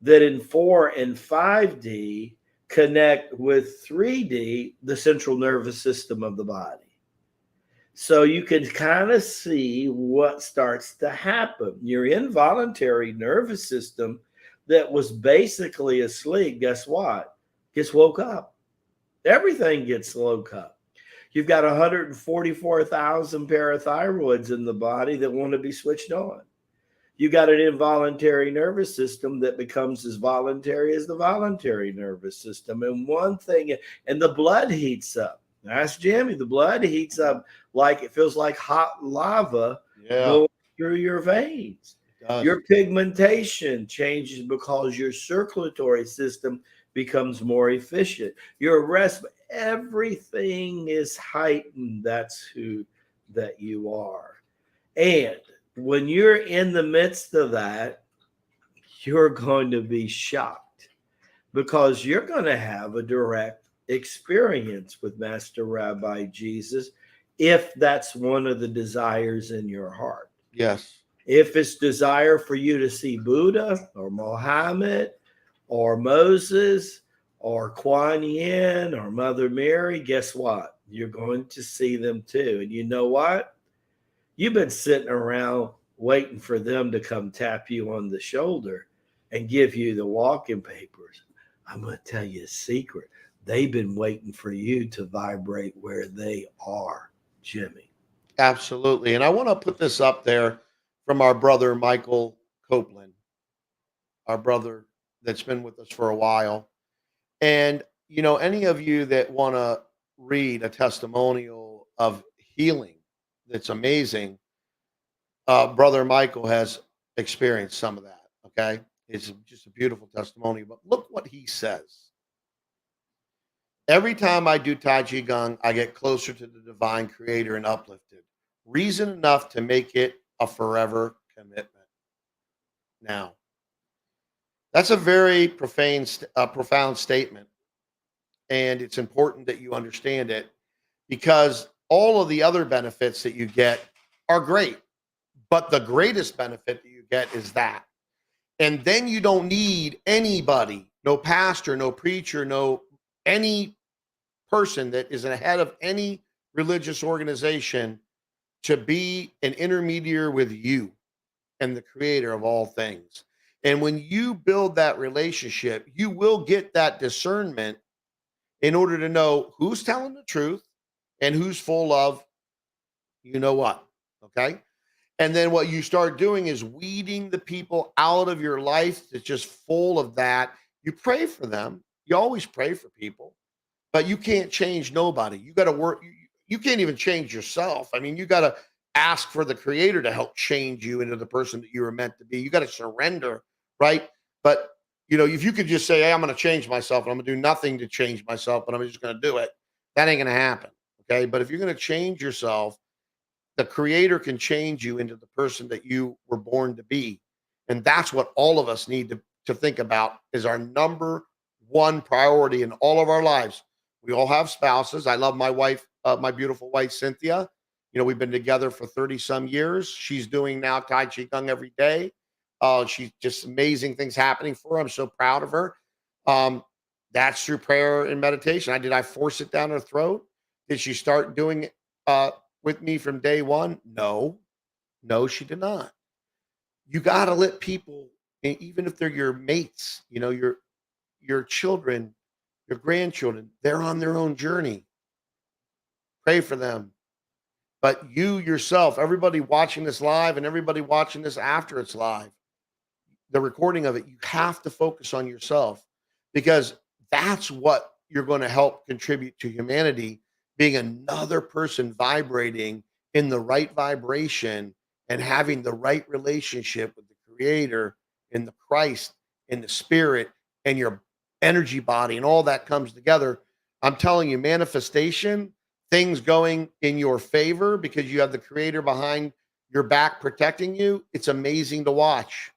that in 4 and 5D connect with 3D, the central nervous system of the body. So you can kind of see what starts to happen. Your involuntary nervous system that was basically asleep, guess what? Gets woke up. Everything gets woke up. You've got 144,000 parathyroids in the body that want to be switched on. You got an involuntary nervous system that becomes as voluntary as the voluntary nervous system. And one thing, and the blood heats up. Ask Jimmie, the blood heats up like it feels like hot lava going through your veins. Your pigmentation changes because your circulatory system becomes more efficient. Your rest, everything is heightened. That's who that you are. And when you're in the midst of that, you're going to be shocked because you're going to have a direct experience with Master Rabbi Jesus if that's one of the desires in your heart. Yes. If it's desire for you to see Buddha or Mohammed or Moses or Kuan Yin or Mother Mary, guess what? You're going to see them too. And you know what? You've been sitting around waiting for them to come tap you on the shoulder and give you the walking papers. I'm going to tell you a secret. They've been waiting for you to vibrate where they are, Jimmie. Absolutely. And I want to put this up there from our brother, Michael Copeland, our brother that's been with us for a while. And, you know, any of you that want to read a testimonial of healing that's amazing, Brother Michael has experienced some of that. Okay. It's just a beautiful testimony. But look what he says. Every time I do Tai Chi Gong, I get closer to the divine creator and uplifted. Reason enough to make it a forever commitment. Now, that's a very profound statement. And it's important that you understand it because all of the other benefits that you get are great. But the greatest benefit that you get is that. And then you don't need anybody, no pastor, no preacher, no any person that is ahead of any religious organization to be an intermediary with you and the creator of all things. And when you build that relationship, you will get that discernment in order to know who's telling the truth and who's full of, you know what, okay? And then what you start doing is weeding the people out of your life that's just full of that. You pray for them. You always pray for people, but you can't change nobody. You got to work. You can't even change yourself. I mean, you got to ask for the creator to help change you into the person that you were meant to be. You got to surrender, right? But, you know, if you could just say, hey, I'm going to change myself and I'm going to do nothing to change myself, but I'm just going to do it, that ain't going to happen, okay? But if you're going to change yourself, the creator can change you into the person that you were born to be. And that's what all of us need to think about is our number one priority in all of our lives. We all have spouses. I love my wife, my beautiful wife, Cynthia. We've been together for 30 some years. She's doing now Tai Chi Kung every day. She's just amazing things happening for her. I'm so proud of her. That's through prayer and meditation. Did I force it down her throat? Did she start doing it with me from day one? No, she did not. You got to let people, even if they're your mates, your children, your grandchildren, they're on their own journey. Pray for them. But you yourself, everybody watching this live and everybody watching this after it's live, the recording of it, you have to focus on yourself, because that's what you're going to help contribute to humanity, being another person vibrating in the right vibration and having the right relationship with the creator and the Christ and the spirit and your energy body, and all that comes together. I'm telling you, manifestation, things going in your favor because you have the creator behind your back protecting you. It's amazing to watch.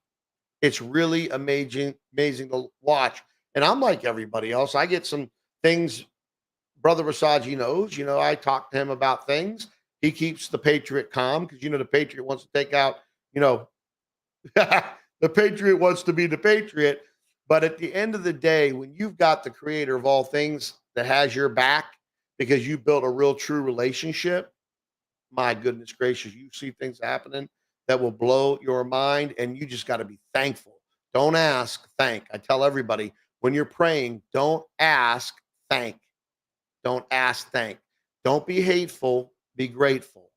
It's really amazing to watch. And I'm like everybody else. I get some things. Brother Rasaji knows, I talk to him about things. He keeps the Patriot calm because, the Patriot wants to take out, the Patriot wants to be the Patriot. But at the end of the day, when you've got the creator of all things that has your back because you built a real true relationship, my goodness gracious, you see things happening that will blow your mind, and you just got to be thankful. Don't ask, thank. I tell everybody, when you're praying, don't ask, thank. Don't ask, thank. Don't be hateful, be grateful.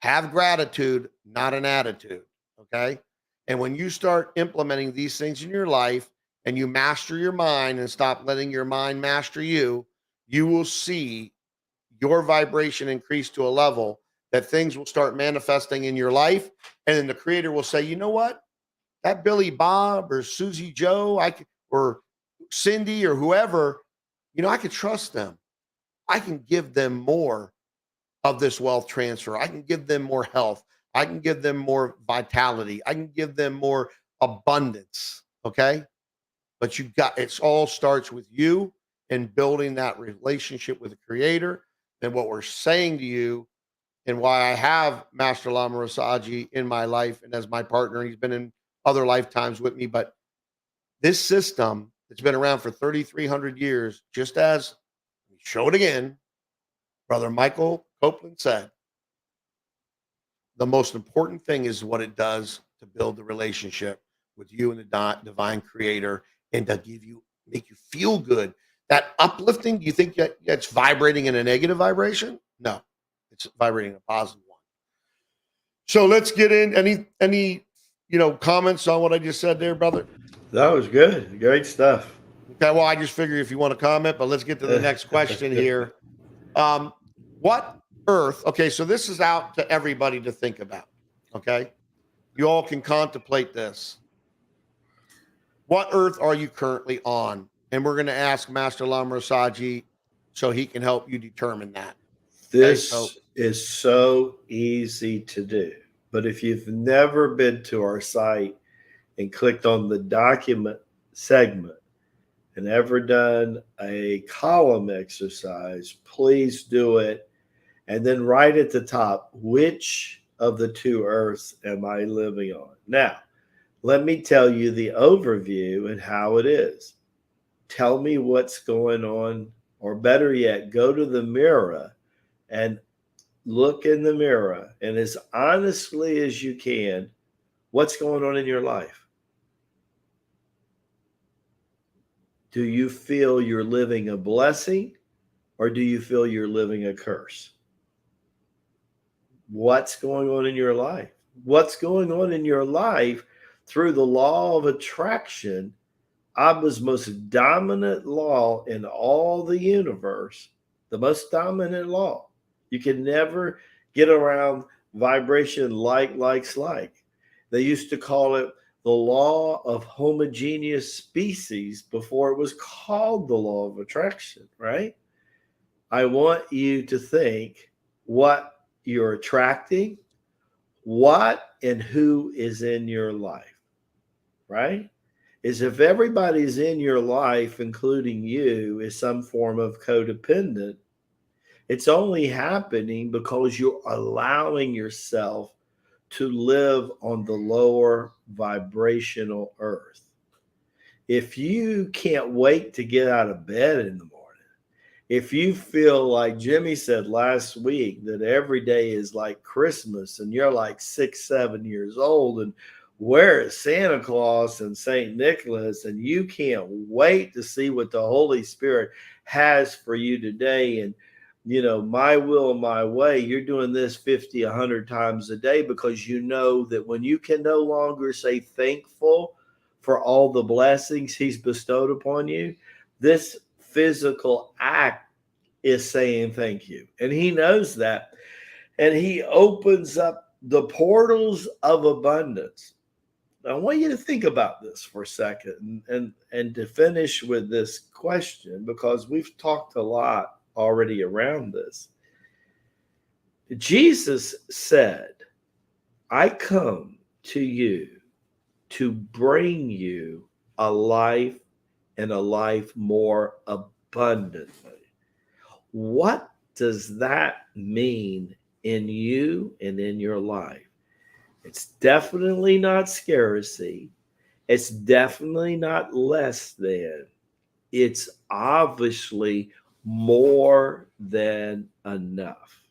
Have gratitude, not an attitude. Okay. And when you start implementing these things in your life and you master your mind and stop letting your mind master you, you will see your vibration increase to a level that things will start manifesting in your life. And then the creator will say, you know what? That Billy Bob or Susie Joe, or Cindy or whoever, I could trust them. I can give them more of this wealth transfer. I can give them more health. I can give them more vitality. I can give them more abundance. Okay. But it all starts with you and building that relationship with the creator. And what we're saying to you, and why I have Master Lama Rasaji in my life and as my partner, he's been in other lifetimes with me, but this system that's been around for 3,300 years, just as we show it again, Brother Michael Copeland said, the most important thing is what it does to build the relationship with you and the divine creator, and to make you feel good. That uplifting, do you think that's vibrating in a negative vibration? No, it's vibrating in a positive one. So let's get in. Any comments on what I just said there, brother? That was good. Great stuff. Okay, well, I just figured if you want to comment, but let's get to the next question here. What Earth? Okay, so this is out to everybody to think about. Okay, you all can contemplate this. What Earth are you currently on? And we're going to ask Master Lama Rasaji so he can help you determine that. This is so easy to do. But if you've never been to our site and clicked on the document segment and ever done a column exercise, please do it. And then right at the top, which of the two Earths am I living on? Now, let me tell you the overview and how it is. Tell me what's going on, or better yet, go to the mirror and look in the mirror, and as honestly as you can, what's going on in your life? Do you feel you're living a blessing, or do you feel you're living a curse? What's going on in your life? What's going on in your life through the law of attraction, Abba's most dominant law in all the universe, the most dominant law. You can never get around vibration likes like. They used to call it the law of homogeneous species before it was called the law of attraction, right? I want you to think what you're attracting, what and who is in your life, right? is if everybody's in your life, including you, is some form of codependent, it's only happening because you're allowing yourself to live on the lower vibrational earth. If you can't wait to get out of bed in the morning, if you feel like Jimmie said last week that every day is like Christmas and you're like 6, 7 years old and where is Santa Claus and St. Nicholas, and you can't wait to see what the Holy Spirit has for you today, and my will, my way, you're doing this 50, 100 times a day because you know that when you can no longer say thankful for all the blessings he's bestowed upon you, this physical act is saying thank you. And he knows that. And he opens up the portals of abundance. I want you to think about this for a second and to finish with this question, because we've talked a lot already around this. Jesus said, I come to you to bring you a life, and a life more abundantly. What does that mean in you and in your life? It's definitely not scarcity. It's definitely not less than. It's obviously more than enough.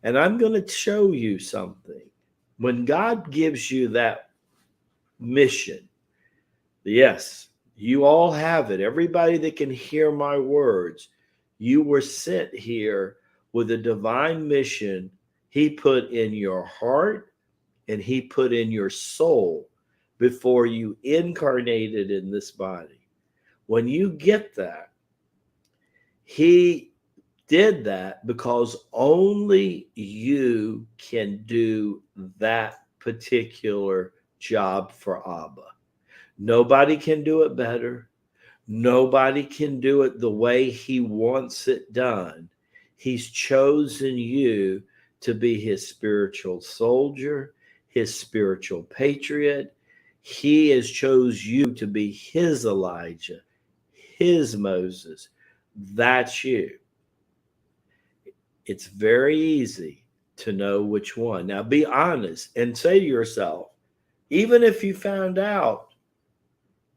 And I'm going to show you something. When God gives you that mission, yes, you all have it. Everybody that can hear my words, you were sent here with a divine mission he put in your heart and he put in your soul before you incarnated in this body. When you get that, he did that because only you can do that particular job for Abba. Nobody can do it better. Nobody can do it the way he wants it done. He's chosen you to be his spiritual soldier, his spiritual patriot. He has chose you to be his Elijah, his Moses. That's you. It's very easy to know which one. Now be honest and say to yourself, even if you found out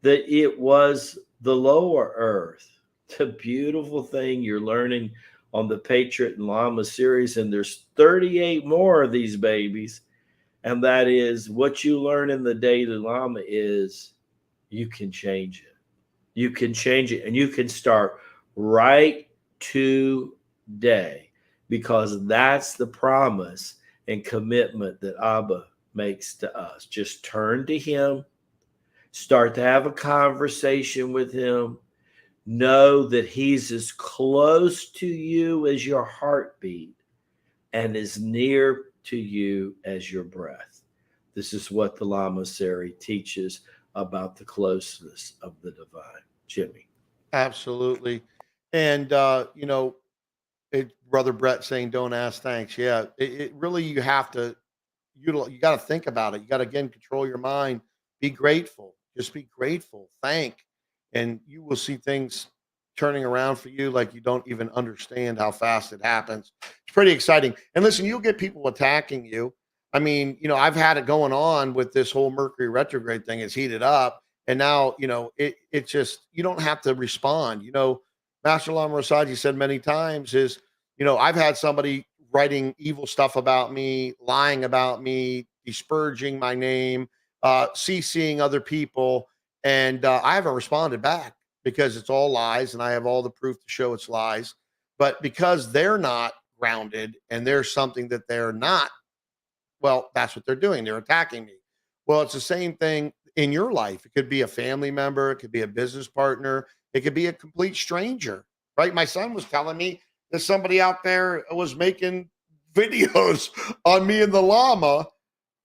that it was the lower earth, the beautiful thing you're learning on the Patriot and Lama series, and there's 38 more of these babies, and that is what you learn in the daily Lama is you can change it. You can change it, and you can start right today, because that's the promise and commitment that Abba makes to us. Just turn to him, start to have a conversation with him. Know that he's as close to you as your heartbeat and as near to you as your breath. This is what the Lamasery teaches about the closeness of the divine. Jimmie. Absolutely. And, Brother Brett saying, don't ask thanks. Yeah, it really, you have to, you got to think about it. You got to, again, control your mind, be grateful, just be grateful, thank, and you will see things turning around for you like you don't even understand how fast it happens. It's pretty exciting. And listen, you'll get people attacking you. I mean, I've had it going on with this whole Mercury retrograde thing. It's heated up. And now, it just, you don't have to respond. Master Lama Rasaji said many times is, I've had somebody writing evil stuff about me, lying about me, disparaging my name, CCing other people. And I haven't responded back because it's all lies and I have all the proof to show it's lies. But because they're not grounded and there's something that they're not, well, that's what they're doing. They're attacking me. Well, it's the same thing in your life. It could be a family member, it could be a business partner, it could be a complete stranger, right? My son was telling me that somebody out there was making videos on me and the llama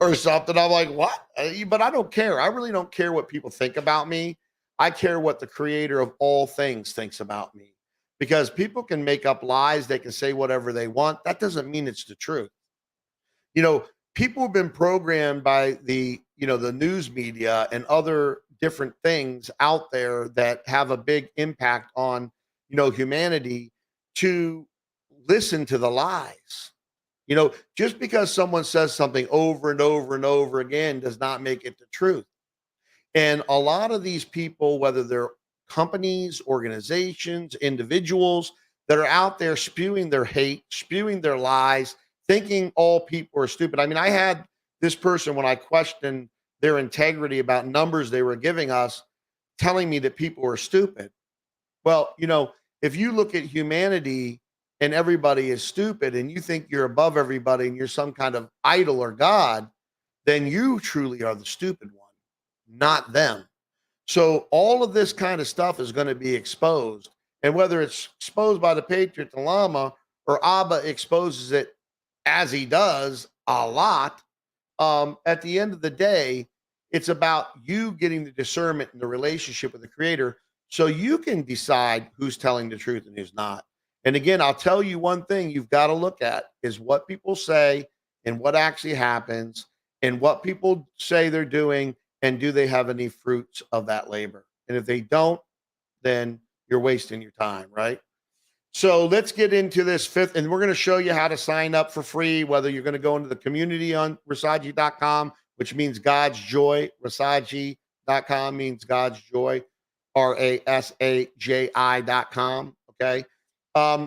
or something. I'm like, what? But I don't care. I really don't care what people think about me. I care what the creator of all things thinks about me, because people can make up lies. They can say whatever they want. That doesn't mean it's the truth. you know, People have been programmed by the news media and other different things out there that have a big impact on, humanity, to listen to the lies. Just because someone says something over and over and over again does not make it the truth. And a lot of these people, whether they're companies, organizations, individuals that are out there spewing their hate, spewing their lies, thinking all people are stupid. I mean, I had this person, when I questioned their integrity about numbers they were giving us, telling me that people are stupid. Well, if you look at humanity and everybody is stupid and you think you're above everybody and you're some kind of idol or God, then you truly are the stupid one, not them. So all of this kind of stuff is going to be exposed. And whether it's exposed by the Patriot, the Lama, or Abba exposes it as he does a lot, at the end of the day, it's about you getting the discernment and the relationship with the Creator so you can decide who's telling the truth and who's not. And again, I'll tell you one thing you've got to look at is what people say and what actually happens and what people say they're doing, and do they have any fruits of that labor? And if they don't, then you're wasting your time, right? So let's get into this fifth, and we're going to show you how to sign up for free, whether you're going to go into the community on Rasaji.com, which means God's joy. Rasaji.com means God's joy, RASAJI.com. Okay.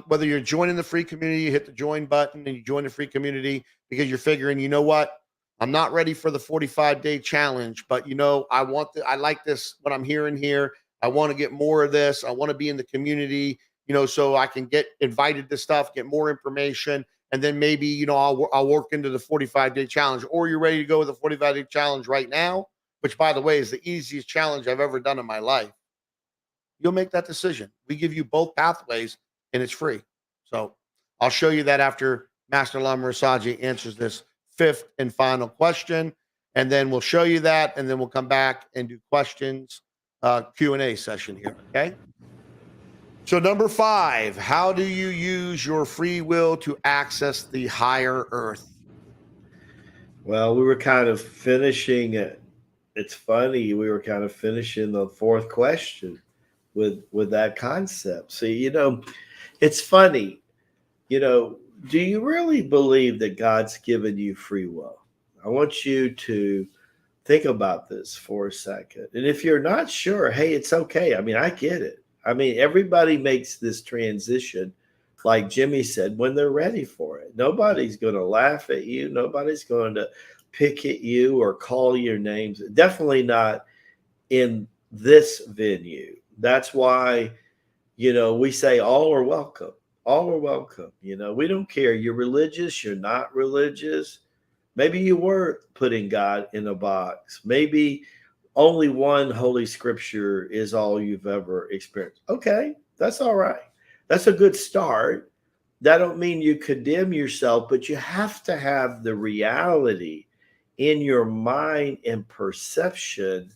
Whether you're joining the free community, you hit the join button and you join the free community because you're figuring, you know what? I'm not ready for the 45-day challenge, but I like this, what I'm hearing here. I want to get more of this. I want to be in the community, so I can get invited to stuff, get more information. And then maybe, I'll work into the 45-day challenge, or you're ready to go with the 45-day challenge right now, which, by the way, is the easiest challenge I've ever done in my life. You'll make that decision. We give you both pathways and it's free. So I'll show you that after Master Lama Rasaji answers this fifth and final question. And then we'll show you that. And then we'll come back and do questions, Q&A session here. Okay. So number 5, how do you use your free will to access the higher earth? Well, we were kind of finishing it. It's funny. We were kind of finishing the fourth question with that concept. See, it's funny. Do you really believe that God's given you free will? I want you to think about this for a second. And if you're not sure, hey, it's okay. I mean, I get it. I mean, everybody makes this transition, like Jimmie said, when they're ready for it. Nobody's going to laugh at you. Nobody's going to pick at you or call your names. Definitely not in this venue. That's why, we say all are welcome. All are welcome. We don't care. You're religious. You're not religious. Maybe you were putting God in a box. Maybe only one holy scripture is all you've ever experienced. Okay, that's all right. That's a good start. That don't mean you condemn yourself, but you have to have the reality in your mind and perception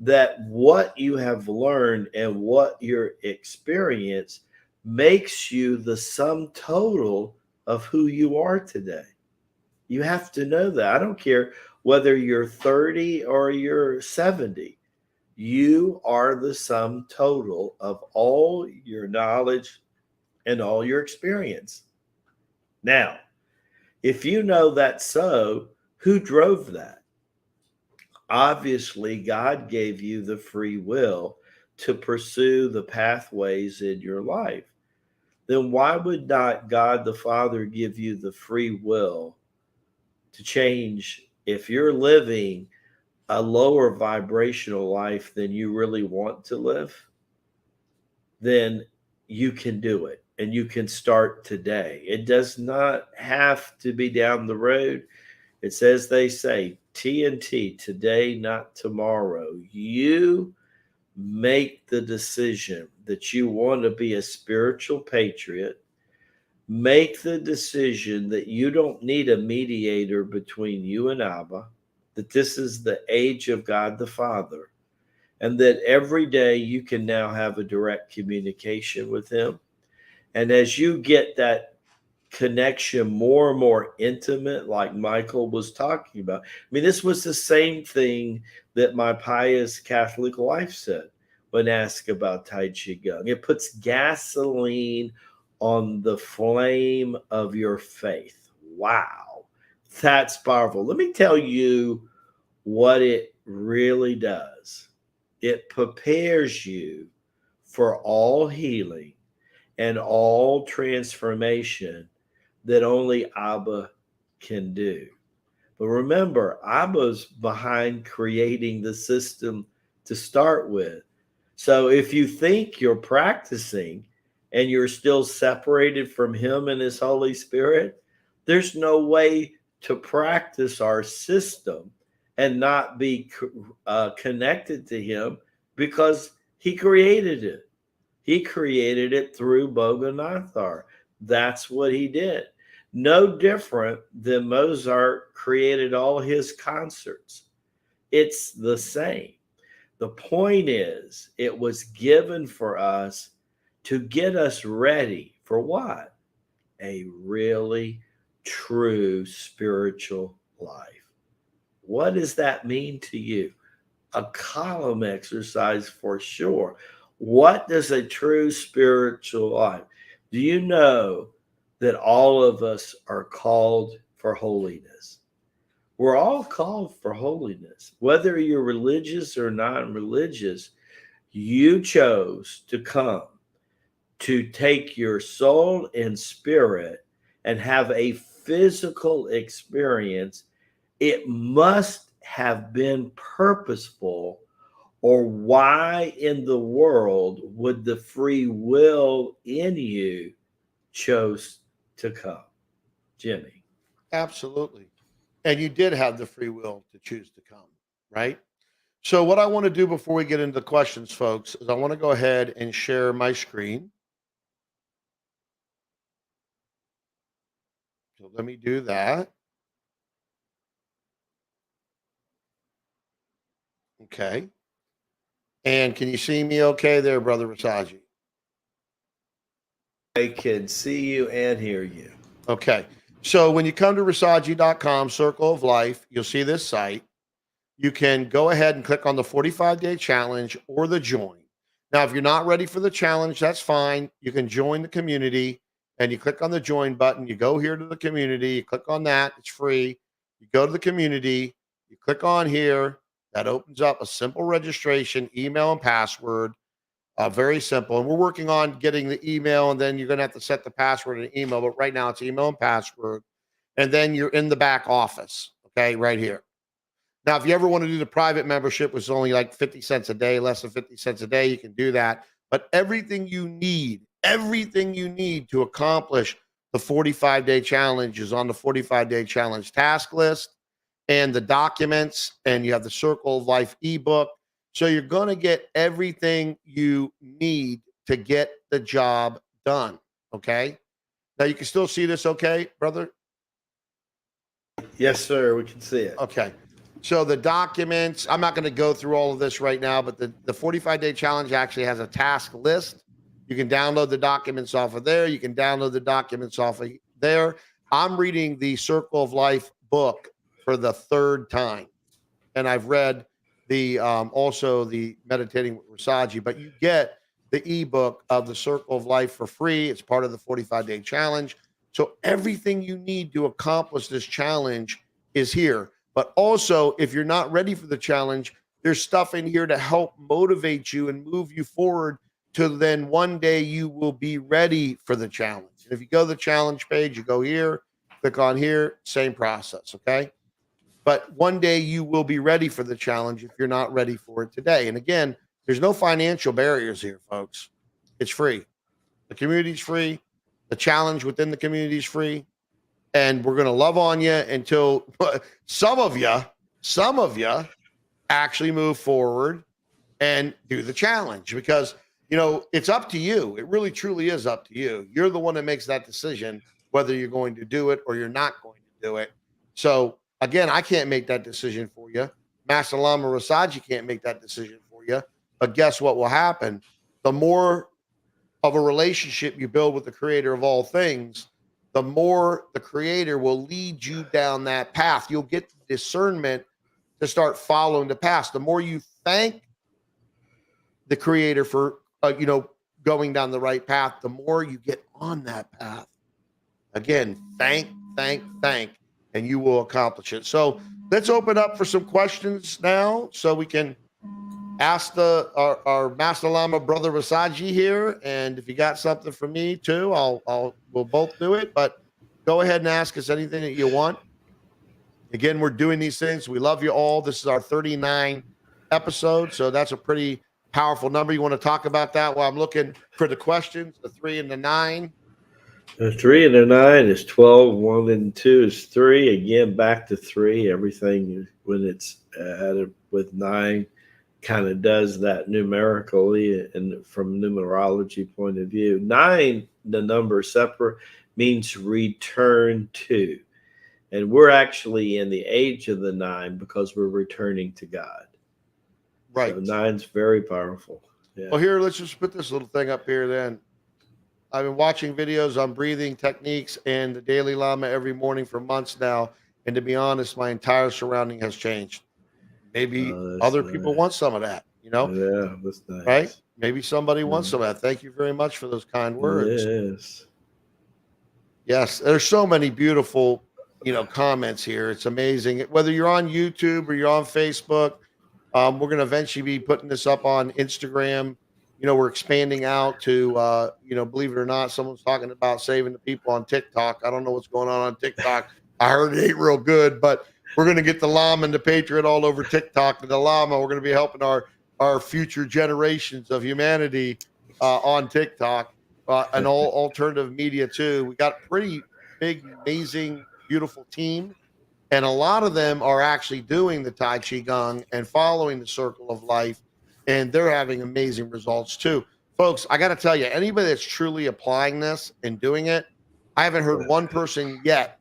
that what you have learned and what your experience makes you the sum total of who you are today. You have to know that. I don't care whether you're 30 or you're 70. You are the sum total of all your knowledge and all your experience. Now, if you know that's so, who drove that? Obviously, God gave you the free will to pursue the pathways in your life. Then why would not God the Father give you the free will to change if you're living a lower vibrational life than you really want to live? Then you can do it and you can start today. It does not have to be down the road. It's as they say, TNT, today, not tomorrow. You make the decision that you want to be a spiritual patriot. Make the decision that you don't need a mediator between you and Abba, that this is the age of God the Father, and that every day you can now have a direct communication with him. And as you get that connection more and more intimate, like Michael was talking about. I mean, this was the same thing that my pious Catholic wife said when asked about Tai Chi Gong. It puts gasoline on the flame of your faith. Wow, that's powerful. Let me tell you what it really does. It prepares you for all healing and all transformation that only Abba can do. But remember, Abba's behind creating the system to start with. So if you think you're practicing and you're still separated from him and his Holy Spirit, there's no way to practice our system and not be connected to him, because he created it. He created it through Boganathar. That's what he did. No different than Mozart created all his concerts. It's the same. The point is, it was given for us to get us ready for what? A really true spiritual life. What does that mean to you? A column exercise for sure. What does a true spiritual life? Do you know that all of us are called for holiness? We're all called for holiness. Whether you're religious or non-religious, you chose to come to take your soul and spirit and have a physical experience. It must have been purposeful, or why in the world would the free will in you chose to come? Jimmie. Absolutely. And you did have the free will to choose to come, right? So, what I want to do before we get into the questions, folks, is I want to go ahead and share my screen. So, let me do that. Okay. And can you see me okay there, Brother Rasaji? I can see you and hear you. Okay. So, when you come to Rasaji.com, Circle of Life, you'll see this site. You can go ahead and click on the 45-day challenge or the join. Now, if you're not ready for the challenge, that's fine. You can join the community and you click on the join button. You go here to the community, you click on that, it's free. You go to the community, you click on here, that opens up a simple registration, email and password. Very simple. And we're working on getting the email, and then you're going to have to set the password and email. But right now, it's email and password. And then you're in the back office, okay, right here. Now, if you ever want to do the private membership, which is only like 50 cents a day, less than 50 cents a day, you can do that. But everything you need to accomplish the 45-day challenge is on the 45-day challenge task list and the documents, and you have the Circle of Life ebook. So you're going to get everything you need to get the job done, okay? Now, you can still see this okay, brother? Yes, sir. We can see it. Okay. So the documents, I'm not going to go through all of this right now, but the 45-day challenge actually has a task list. You can download the documents off of there. You can download the documents off of there. I'm reading the Circle of Life book for the third time, and I've read the also the Meditating with Rasaji, but you get the ebook of the Circle of Life for free. It's part of the 45-day challenge. So everything you need to accomplish this challenge is here. But also, if you're not ready for the challenge, there's stuff in here to help motivate you and move you forward to then one day you will be ready for the challenge. And if you go to the challenge page, you go here, click on here, same process, okay? But one day you will be ready for the challenge if you're not ready for it today. And again, there's no financial barriers here, folks. It's free. The community's free. The challenge within the community is free. And we're going to love on you until some of you actually move forward and do the challenge, because, you know, it's up to you. It really, truly is up to you. You're the one that makes that decision, whether you're going to do it or you're not going to do it. So again, I can't make that decision for you. Master Lama Rasaji can't make that decision for you. But guess what will happen? The more of a relationship you build with the creator of all things, the more the creator will lead you down that path. You'll get discernment to start following the path. The more you thank the creator for, going down the right path, the more you get on that path. Again, thank, and you will accomplish it. So let's open up for some questions now so we can ask our Master Lama brother Rasaji here. And if you got something for me too, we'll both do it. But go ahead and ask us anything that you want. Again, we're doing these things. We love you all. This is our 39 episode, so that's a pretty powerful number. You want to talk about that while I'm looking for the questions, the 3 and the 9? The 3 and the 9 is 12. 1 and 2 is 3. Again, back to 3. Everything when it's added with 9 kind of does that numerically and from numerology point of view. 9, the number separate, means return to. And we're actually in the age of the 9 because we're returning to God. Right. So 9's very powerful. Yeah. Well, here, let's just put this little thing up here then. I've been watching videos on breathing techniques and the Daily Lama every morning for months now. And to be honest, my entire surrounding has changed. Maybe other people want some of that, Yeah, that's nice. Right? Maybe somebody wants some of that. Thank you very much for those kind words. Yes. Yes. There's so many beautiful, comments here. It's amazing. Whether you're on YouTube or you're on Facebook, we're going to eventually be putting this up on Instagram. We're expanding out to, believe it or not, someone's talking about saving the people on TikTok. I don't know what's going on TikTok. I heard it ain't real good, but we're going to get the Lama and the Patriot all over TikTok. And the Lama, we're going to be helping our future generations of humanity on TikTok and all alternative media too. We got a pretty big, amazing, beautiful team. And a lot of them are actually doing the Tai Chi Gong and following the circle of life. And they're having amazing results too. Folks, I got to tell you, anybody that's truly applying this and doing it, I haven't heard one person yet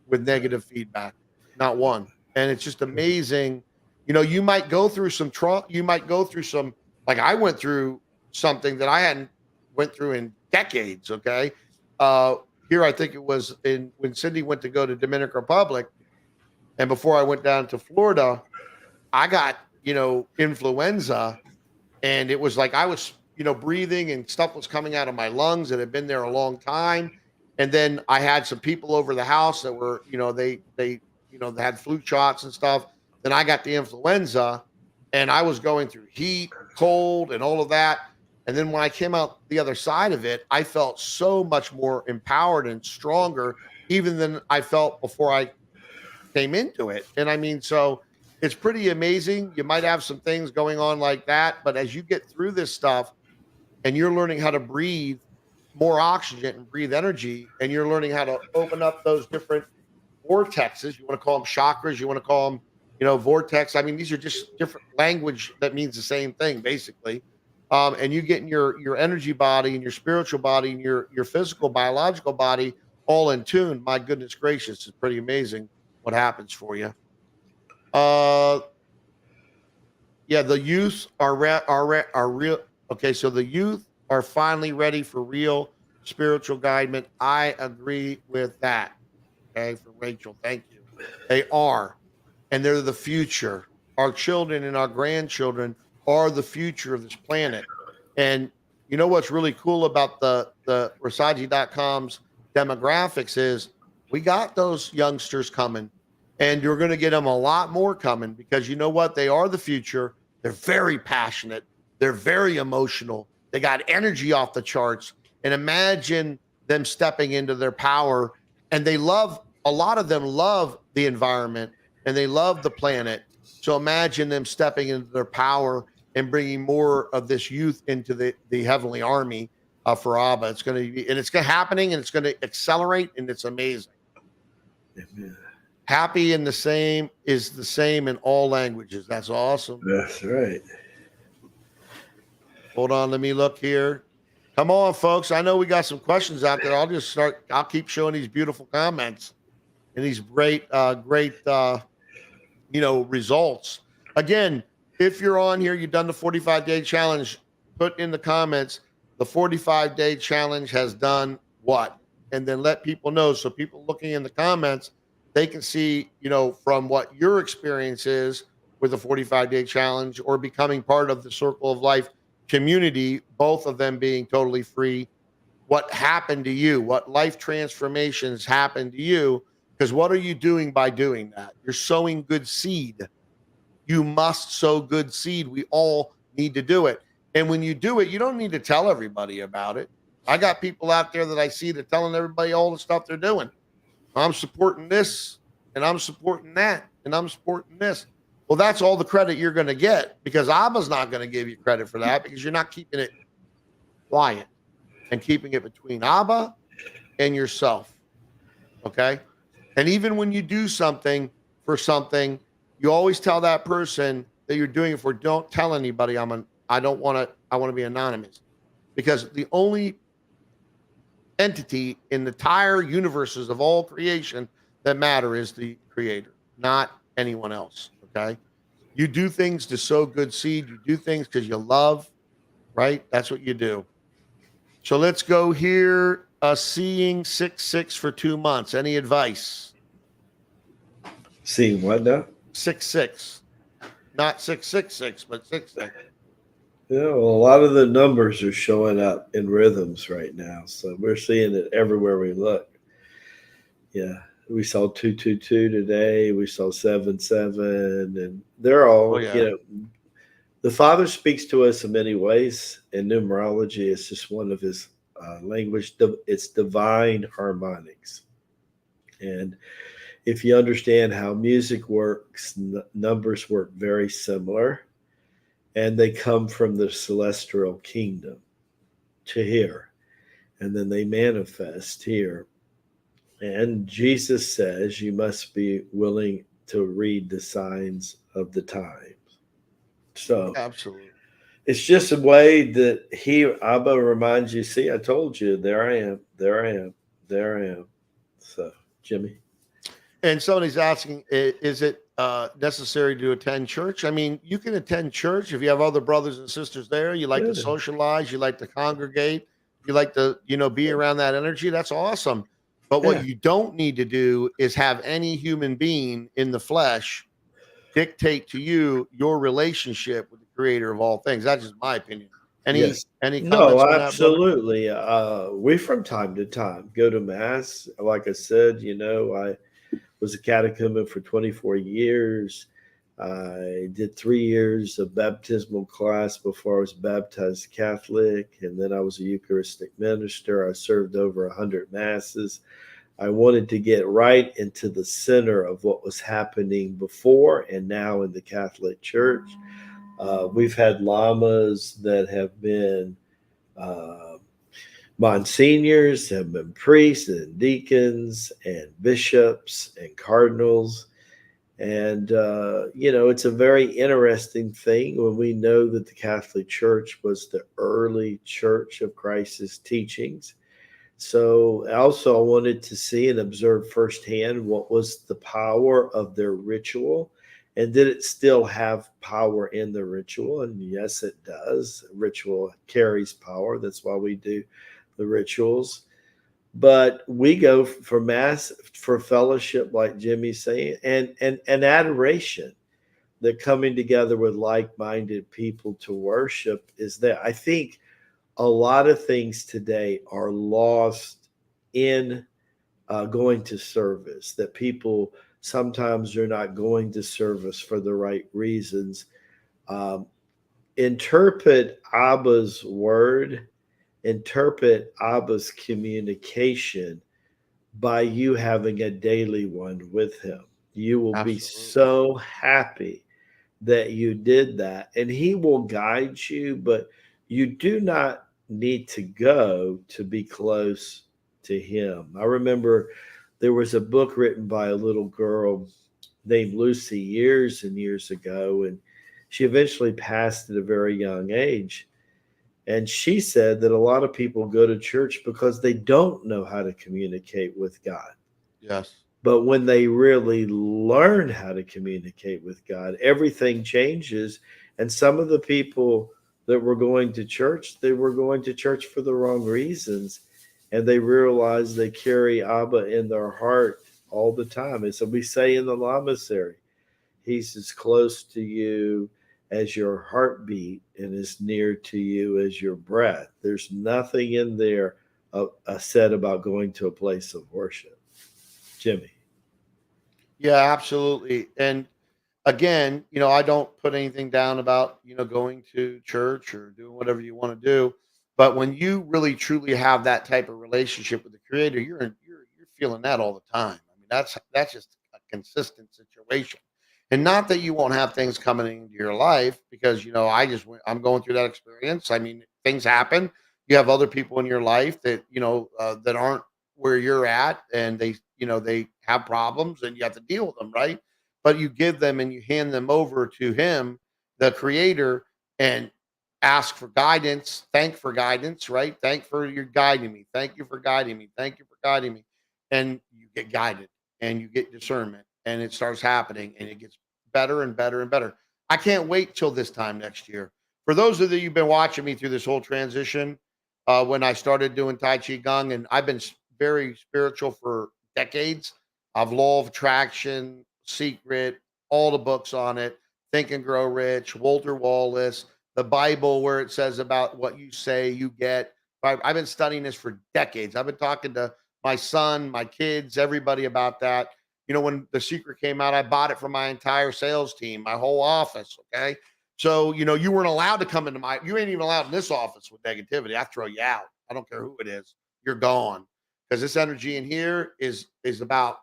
with negative feedback. Not one. And it's just amazing. You might go through some trauma. You might go through some, like I went through something that I hadn't went through in decades. Okay. Here, I think it was when Cindy went to go to Dominican Republic. And before I went down to Florida, I got, influenza. And it was like I was, breathing and stuff was coming out of my lungs that had been there a long time. And then I had some people over the house that were, they had flu shots and stuff. Then I got the influenza and I was going through heat, cold, and all of that. And then when I came out the other side of it, I felt so much more empowered and stronger, even than I felt before I came into it. And I mean, so it's pretty amazing. You might have some things going on like that, but as you get through this stuff and you're learning how to breathe more oxygen and breathe energy, and you're learning how to open up those different vortexes. You want to call them chakras. You want to call them, vortex. I mean, these are just different language that means the same thing, basically. And you get in your energy body and your spiritual body and your physical, biological body all in tune. My goodness gracious, it's pretty amazing what happens for you. Yeah, the youth are real. Okay, so the youth are finally ready for real spiritual guidance. I agree with that. Okay, for Rachel, thank you. They are, and they're the future. Our children and our grandchildren are the future of this planet. And you know what's really cool about the Rasaji.com's demographics is we got those youngsters coming, and you're going to get them a lot more coming because you know what? They are the future. They're very passionate. They're very emotional. They got energy off the charts. And imagine them stepping into their power. And a lot of them love the environment and they love the planet. So imagine them stepping into their power and bringing more of this youth into the heavenly army for Abba. It's going to be, and it's happening, and it's going to accelerate, and it's amazing. Amen. Happy and the same is the same in all languages. That's awesome. That's right. Hold on, let me look here. Come on, folks. I know we got some questions out there. I'll keep showing these beautiful comments and these great results. Again, if you're on here, you've done the 45-day challenge, put in the comments, the 45-day challenge has done what? and then let people know, so people looking in the comments, they can see, from what your experience is with the 45-day challenge or becoming part of the Circle of Life community, both of them being totally free, what happened to you, what life transformations happened to you. Because what are you doing by doing that? You're sowing good seed. You must sow good seed. We all need to do it. And when you do it, you don't need to tell everybody about it. I got people out there that I see that telling everybody all the stuff they're doing. I'm supporting this and I'm supporting that and I'm supporting this. Well, that's all the credit you're going to get, because Abba's not going to give you credit for that, because you're not keeping it quiet and keeping it between Abba and yourself. Okay. And even when you do something for something, you always tell that person that you're doing it for, don't tell anybody I want to be anonymous, because the only entity in the entire universes of all creation that matter is the creator, not anyone else. Okay. You do things to sow good seed. You do things because you love, right? That's what you do. So let's go here. Seeing 6-6 for 2 months. Any advice? Seeing what now? 6-6, not 666, but 6-6. Yeah, well, a lot of the numbers are showing up in rhythms right now, so we're seeing it everywhere we look. Yeah, we saw 222 today. We saw 77, and they're all, Oh yeah, the Father speaks to us in many ways, and numerology is just one of his language. It's divine harmonics, and if you understand how music works, numbers work very similar, and they come from the celestial kingdom to here, and then they manifest here. And Jesus says you must be willing to read the signs of the times. So absolutely. it's just a way that Abba reminds you, see, I told you, there I am, there I am, there I am. So, Jimmie. And somebody's asking, is it necessary to attend church? I mean, you can attend church if you have other brothers and sisters there. You like to Yeah. socialize, you like to congregate, you like to, be around that energy. That's awesome. But what Yeah. you don't need to do is have any human being in the flesh dictate to you your relationship with the creator of all things. That's just my opinion. Any Yes. any No, comments on that, brother? absolutely. We from time to time go to mass. Like I said, I was a catechumen for 24 years. I did 3 years of baptismal class before I was baptized Catholic, and then I was a Eucharistic minister. I served over 100 masses. I wanted to get right into the center of what was happening before and now in the Catholic Church. We've had lamas that have been uh, monsignors, have been priests and deacons and bishops and cardinals. And, it's a very interesting thing when we know that the Catholic Church was the early church of Christ's teachings. So also I wanted to see and observe firsthand what was the power of their ritual, and did it still have power in the ritual? And yes, it does. Ritual carries power. That's why we do the rituals. But we go for mass, for fellowship, like Jimmie's saying, and adoration. That coming together with like-minded people to worship is that. I think a lot of things today are lost in going to service, that people sometimes are not going to service for the right reasons. Um, Interpret Abba's word, interpret Abba's communication by you having a daily one with him. You will be Absolutely. so happy that you did that, and he will guide you, but you do not need to go to be close to him. I remember there was a book written by a little girl named Lucy years and years ago, and she eventually passed at a very young age. And she said that a lot of people go to church because they don't know how to communicate with God. Yes. But when they really learn how to communicate with God, everything changes. And some of the people that were going to church, they were going to church for the wrong reasons. and they realize they carry Abba in their heart all the time. And so we say in the Lamasery, he's as close to you as your heartbeat and as near to you as your breath. There's nothing in there said about going to a place of worship. Jimmie. Yeah, absolutely. And again, I don't put anything down about, going to church or doing whatever you want to do. But when you really truly have that type of relationship with the creator, you're feeling that all the time. I mean, that's just a consistent situation. And not that you won't have things coming into your life because, I'm going through that experience. I mean, things happen. You have other people in your life that, that aren't where you're at and they have problems and you have to deal with them, right? But you give them and you hand them over to him, the creator, and ask for guidance, thank for guidance, right? Thank for your guiding me. Thank you for guiding me. Thank you for guiding me. And you get guided and you get discernment and it starts happening and it gets better and better and better. I can't wait till this time next year. For those of you who've been watching me through this whole transition, when I started doing Tai Chi Gong, and I've been very spiritual for decades. I've Law of Attraction, Secret, all the books on it, Think and Grow Rich, Walter Wallace, the Bible where it says about what you say, you get. I've been studying this for decades. I've been talking to my son, my kids, everybody about that. When The Secret came out, I bought it for my entire sales team, my whole office. Okay. So, you weren't allowed to come into you ain't even allowed in this office with negativity. I throw you out. I don't care who it is. You're gone. Because this energy in here is about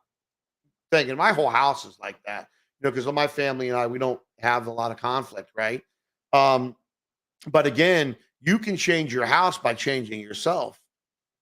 thinking. My whole house is like that, because my family and I, we don't have a lot of conflict, right? Um, but again, you can change your house by changing yourself.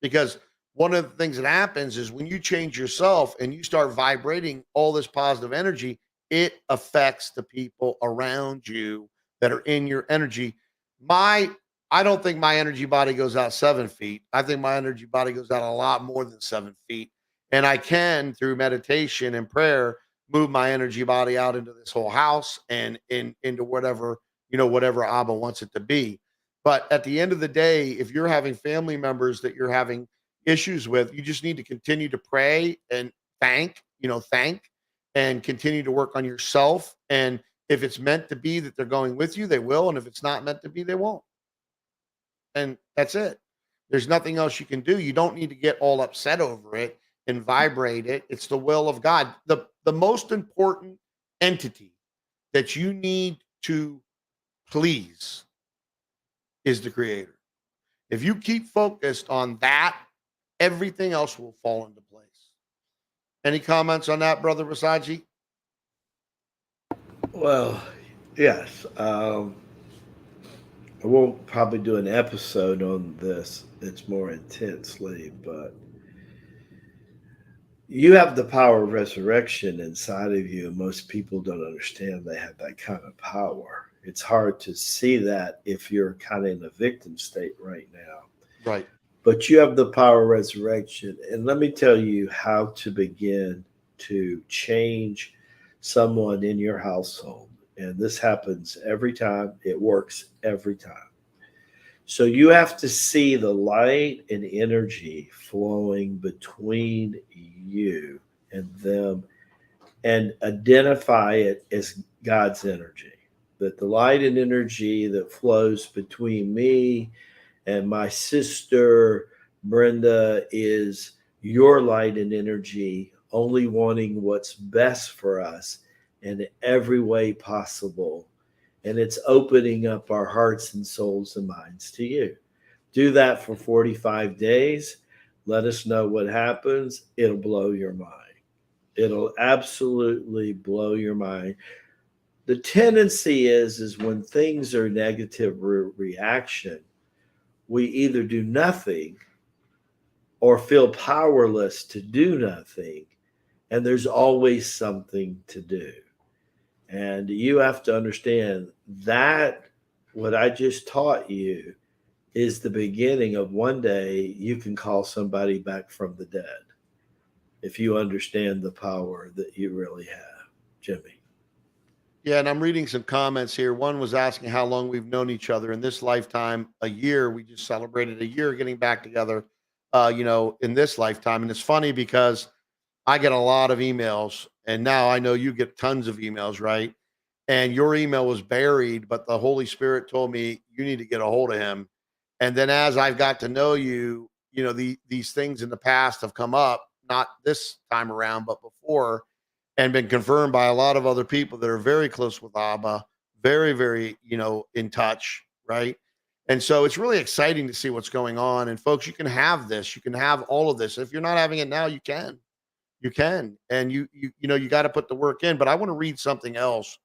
Because one of the things that happens is when you change yourself and you start vibrating all this positive energy, it affects the people around you that are in your energy. My I don't think my energy body goes out 7 feet. I think my energy body goes out a lot more than 7 feet. And I can, through meditation and prayer, move my energy body out into this whole house and into whatever Abba wants it to be. But at the end of the day, if you're having family members that you're having issues with, you just need to continue to pray and thank and continue to work on yourself. And if it's meant to be that they're going with you, they will. And if it's not meant to be, they won't. And that's it. There's nothing else you can do. You don't need to get all upset over it and vibrate it. It's the will of God. The most important entity that you need to please is the creator. If you keep focused on that, everything else will fall into place. Any comments on that, Brother Rasaji? Well, yes. I won't probably do an episode on this. It's more intensely, but you have the power of resurrection inside of you, and most people don't understand they have that kind of power. It's hard to see that if you're kind of in a victim state right now. Right. But you have the power of resurrection. And let me tell you how to begin to change someone in your household. And this happens every time, it works every time. So you have to see the light and energy flowing between you and them and identify it as God's energy. That the light and energy that flows between me and my sister Brenda is your light and energy, only wanting what's best for us in every way possible. And it's opening up our hearts and souls and minds to you. Do that for 45 days. Let us know what happens. It'll blow your mind. It'll absolutely blow your mind. The tendency is when things are negative reaction, we either do nothing or feel powerless to do nothing. And there's always something to do. And you have to understand that what I just taught you is the beginning of one day you can call somebody back from the dead if you understand the power that you really have, Jimmie. Yeah, and I'm reading some comments here. One was asking how long we've known each other in this lifetime. A year. We just celebrated a year getting back together. in this lifetime. And it's funny because I get a lot of emails, and now I know you get tons of emails, right? And your email was buried, but the Holy Spirit told me you need to get a hold of him. And then as I've got to know you, these things in the past have come up, not this time around, but before, and been confirmed by a lot of other people that are very close with Abba, very, very, in touch, right? And so it's really exciting to see what's going on. And folks, you can have this, you can have all of this. If you're not having it now, you can, and you got to put the work in. But I want to read something else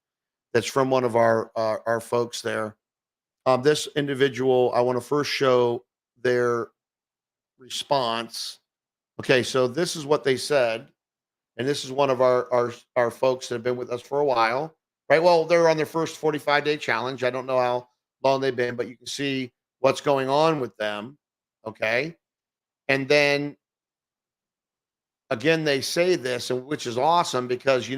that's from one of our folks there. This individual, I want to first show their response. Okay, so this is what they said, and this is one of our folks that have been with us for a while, right? Well, they're on their first 45-day challenge. I don't know how long they've been, but you can see what's going on with them. Okay, and then again, they say this, and which is awesome because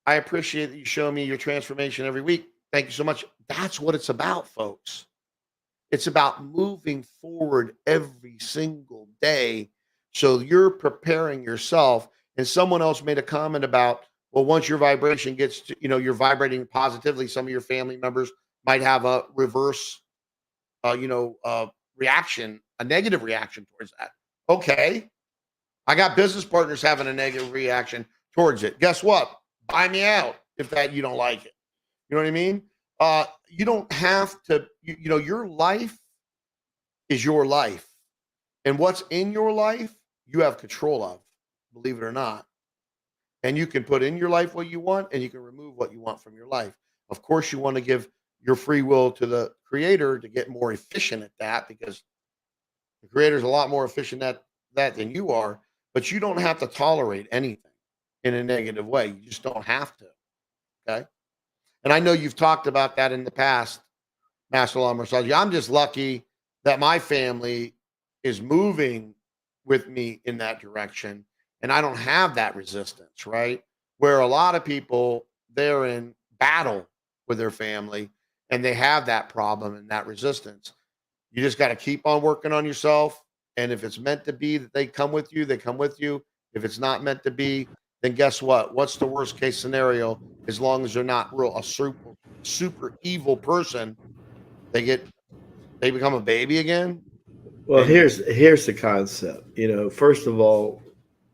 I appreciate that you show me your transformation every week. Thank you so much. That's what it's about, folks. It's about moving forward every single day. So you're preparing yourself. And someone else made a comment about, well, once your vibration gets to, you're vibrating positively, some of your family members might have a reverse, reaction, a negative reaction towards that. Okay. I got business partners having a negative reaction towards it. Guess what? Buy me out if that you don't like it. You know what I mean? You don't have to, your life is your life. And what's in your life, you have control of, believe it or not. And you can put in your life what you want, and you can remove what you want from your life. Of course, you want to give your free will to the creator to get more efficient at that, because the creator is a lot more efficient at that than you are, but you don't have to tolerate anything in a negative way. You just don't have to. Okay. And I know you've talked about that in the past, Master Lama Rasaji. I'm just lucky that my family is moving with me in that direction, and I don't have that resistance, right? Where a lot of people, they're in battle with their family and they have that problem and that resistance. You just got to keep on working on yourself. And if it's meant to be that they come with you, they come with you. If it's not meant to be, then guess what? What's the worst case scenario? As long as they're not a super evil person, they become a baby again. Well, And here's the concept. First of all,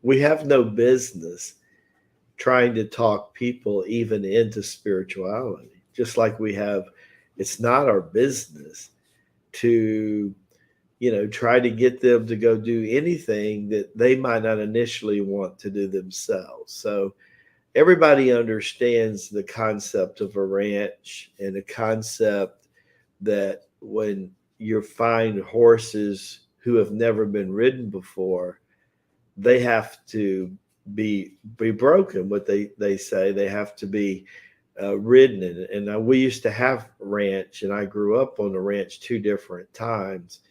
we have no business trying to talk people even into spirituality. Just like it's not our business to try to get them to go do anything that they might not initially want to do themselves. So everybody understands the concept of a ranch and the concept that when you find horses who have never been ridden before, they have to be broken. What they say, they have to be ridden. And we used to have ranch, and I grew up on the ranch 2 different times.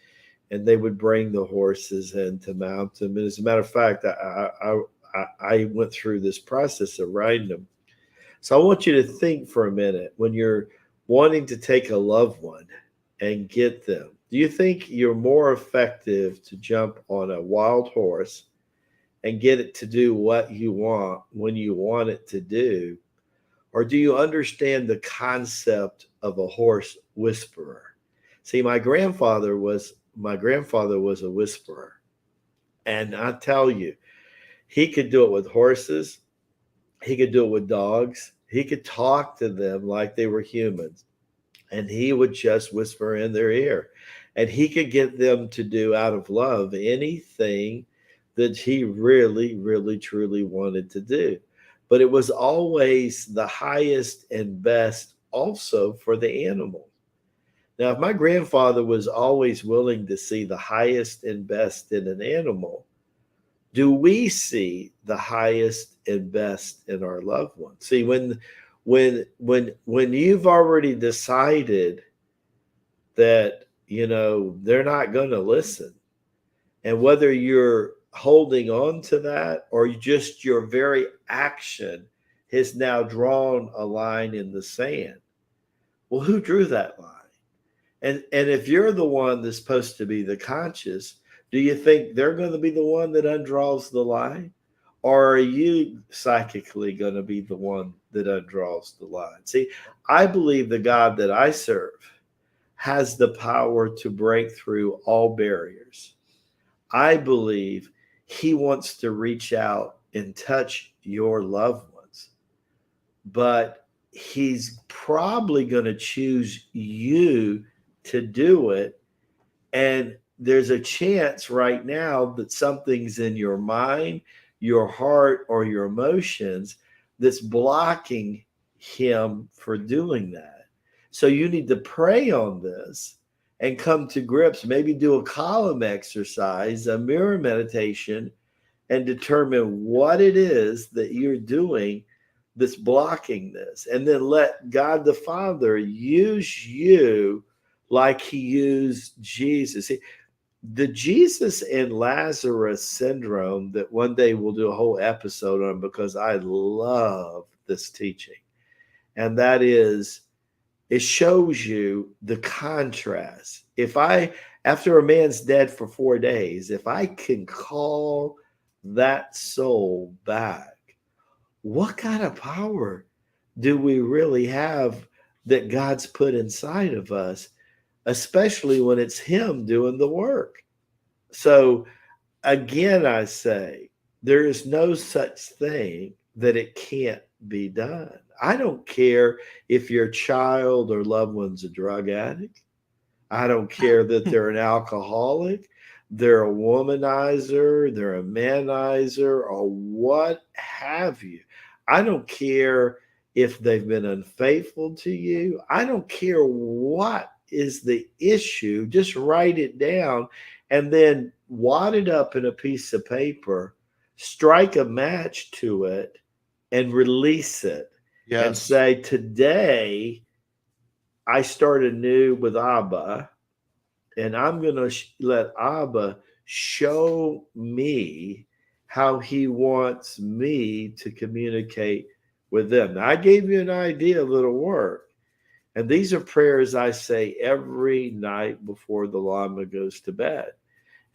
And they would bring the horses in to mount them. And as a matter of fact, I went through this process of riding them. So I want you to think for a minute when you're wanting to take a loved one and get them. Do you think you're more effective to jump on a wild horse and get it to do what you want when you want it to do? Or do you understand the concept of a horse whisperer? See, my grandfather was a whisperer. And I tell you, he could do it with horses. He could do it with dogs. He could talk to them like they were humans. And he would just whisper in their ear. And he could get them to do out of love anything that he really, really, truly wanted to do. But it was always the highest and best also for the animal. Now, if my grandfather was always willing to see the highest and best in an animal, do we see the highest and best in our loved ones? See, when you've already decided that they're not going to listen, and whether you're holding on to that or just your very action has now drawn a line in the sand. Well, who drew that line? And if you're the one that's supposed to be the conscious, do you think they're going to be the one that undraws the line? Or are you psychically going to be the one that undraws the line? See, I believe the God that I serve has the power to break through all barriers. I believe he wants to reach out and touch your loved ones, but he's probably going to choose you to do it. And there's a chance right now that something's in your mind, your heart, or your emotions that's blocking him for doing that. So you need to pray on this and come to grips, maybe do a column exercise, a mirror meditation, and determine what it is that you're doing that's blocking this. And then let God the Father use you like he used Jesus. See, the Jesus and Lazarus syndrome that one day we'll do a whole episode on because I love this teaching. And that is, it shows you the contrast. After a man's dead for 4 days, if I can call that soul back, what kind of power do we really have that God's put inside of us, especially when it's him doing the work? So again, I say there is no such thing that it can't be done. I don't care if your child or loved one's a drug addict. I don't care that they're an alcoholic, they're a womanizer, they're a manizer, or what have you. I don't care if they've been unfaithful to you. I don't care what is the issue. Just write it down and then wad it up in a piece of paper, strike a match to it, and release it. And Yes. say, today I start anew with Abba, and I'm going to let Abba show me how he wants me to communicate with them. Now, I gave you an idea of it'll work. And these are prayers I say every night before the Lama goes to bed.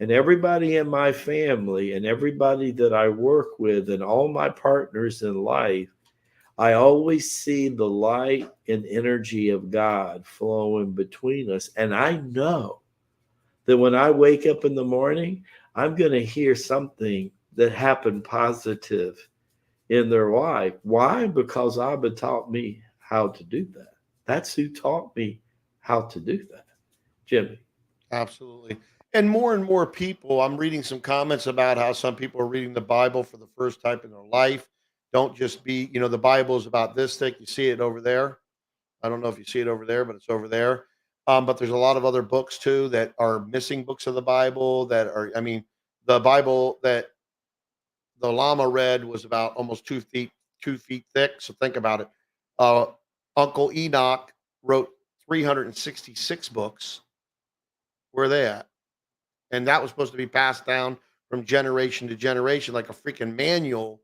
And everybody in my family and everybody that I work with and all my partners in life, I always see the light and energy of God flowing between us. And I know that when I wake up in the morning, I'm going to hear something that happened positive in their life. Why? Because Abba taught me how to do that. That's who taught me how to do that. Jimmie. Absolutely. And more people, I'm reading some comments about how some people are reading the Bible for the first time in their life. Don't just be, the Bible is about this thick. You see it over there. I don't know if you see it over there, but it's over there. But there's a lot of other books too that are missing books of the Bible that are, the Bible that the Lama read was about almost 2 feet thick. So think about it. Uh, Uncle Enoch wrote 366 books. Where are they at? And that was supposed to be passed down from generation to generation like a freaking manual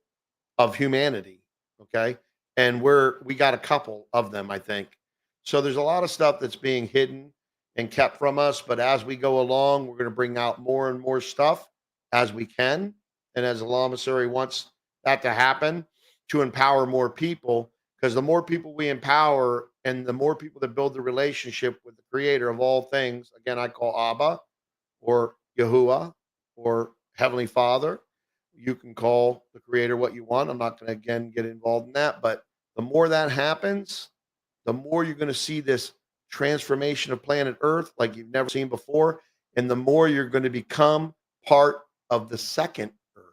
of humanity, okay? And we got a couple of them, I think. So there's a lot of stuff that's being hidden and kept from us, but as we go along, we're going to bring out more and more stuff as we can, and as the Lamasery wants that to happen, to empower more people, because the more people we empower and the more people that build the relationship with the creator of all things, again I call Abba or Yahuwah or Heavenly Father. You can call the creator what you want. I'm not going to again get involved in that, but the more that happens, the more you're going to see this transformation of planet Earth like you've never seen before, and the more you're going to become part of the second Earth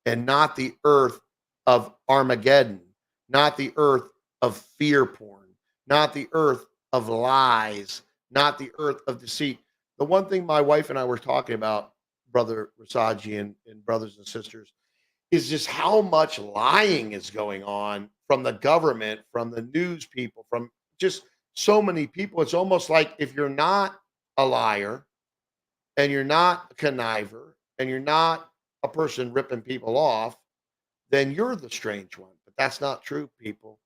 and not the Earth of Armageddon, not the Earth of fear porn, not the Earth of lies, not the Earth of deceit. The one thing my wife and I were talking about, Brother Rasaji and brothers and sisters, is just how much lying is going on from the government, from the news people, from just so many people. It's almost like if you're not a liar and you're not a conniver and you're not a person ripping people off, then you're the strange one. But that's not true, people.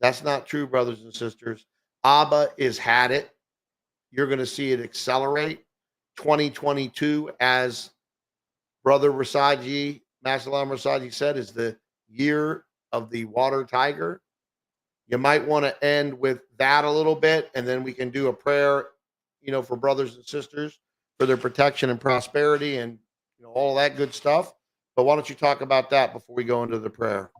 That's not true, brothers and sisters. Abba is had it. You're going to see it accelerate. 2022, as Brother Rasaji, Master Lama Rasaji said, is the year of the water tiger. You might want to end with that a little bit, and then we can do a prayer, for brothers and sisters for their protection and prosperity and all that good stuff. But why don't you talk about that before we go into the prayer?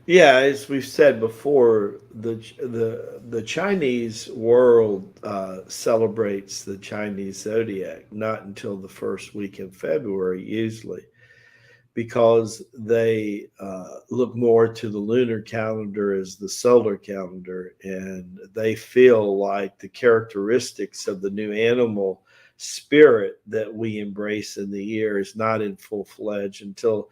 Yeah, as we've said before, the Chinese world celebrates the Chinese zodiac not until the first week in February, usually, because they look more to the lunar calendar as the solar calendar, and they feel like the characteristics of the new animal spirit that we embrace in the year is not in full fledged until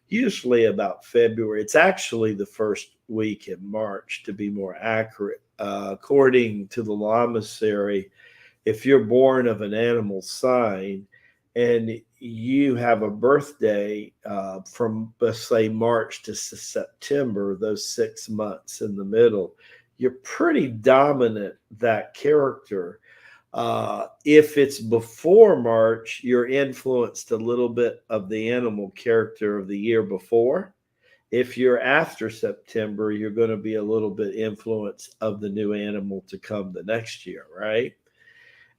usually about February. It's actually the first week in March, to be more accurate. According to the Lamasery, if you're born of an animal sign and you have a birthday from, let's say, March to September, those 6 months in the middle, you're pretty dominant that character. If it's before March, you're influenced a little bit of the animal character of the year before. If you're after September, you're going to be a little bit influenced of the new animal to come the next year, right?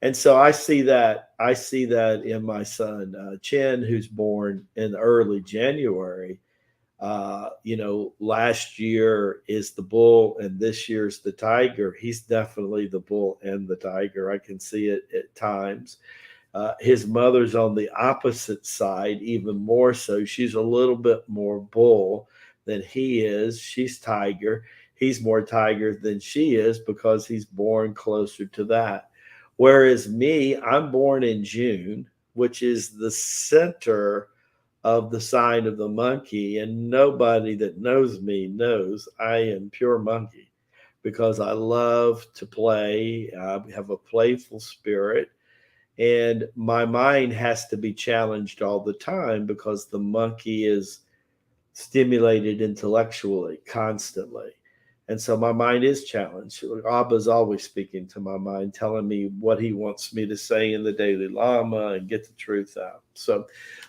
And so I see that. I see that in my son Chen, who's born in early January. Last year is the bull and this year's the tiger. He's definitely the bull and the tiger. I can see it at times. His mother's on the opposite side, even more so. She's a little bit more bull than he is. She's tiger. He's more tiger than she is because he's born closer to that. Whereas me, I'm born in June, which is the center of the sign of the monkey, and nobody that knows me knows I am pure monkey because I love to play. I have a playful spirit, and my mind has to be challenged all the time because the monkey is stimulated intellectually constantly. And so my mind is challenged. Abba's always speaking to my mind, telling me what he wants me to say in the Daily Lama and get the truth out. So,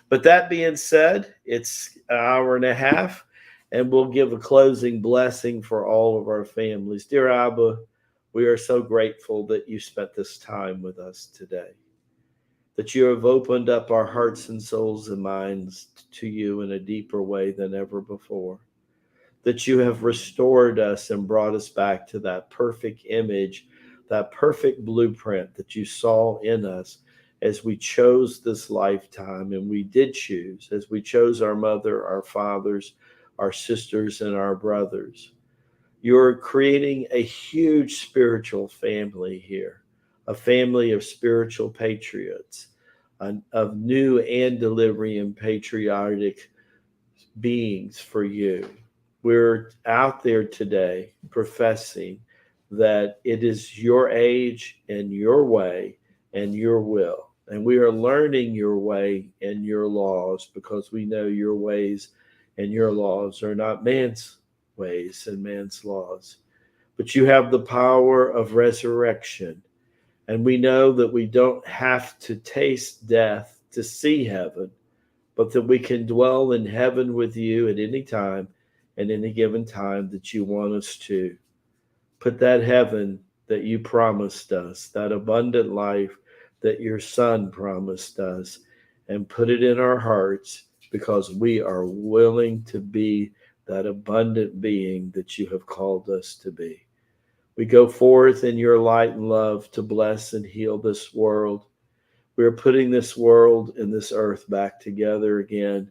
but that being said, it's an hour and a half, and we'll give a closing blessing for all of our families. Dear Abba, we are so grateful that you spent this time with us today, that you have opened up our hearts and souls and minds to you in a deeper way than ever before, that you have restored us and brought us back to that perfect image, that perfect blueprint that you saw in us as we chose this lifetime. And we did choose, as we chose our mother, our fathers, our sisters, and our brothers. You're creating a huge spiritual family here, a family of spiritual patriots, of new and delivering patriotic beings for you. We're out there today professing that it is your age and your way and your will. And we are learning your way and your laws because we know your ways and your laws are not man's ways and man's laws. But you have the power of resurrection. And we know that we don't have to taste death to see heaven, but that we can dwell in heaven with you at any time and any given time that you want us to. Put that heaven that you promised us, that abundant life that your son promised us, and put it in our hearts because we are willing to be that abundant being that you have called us to be. We go forth in your light and love to bless and heal this world. We're putting this world and this earth back together again,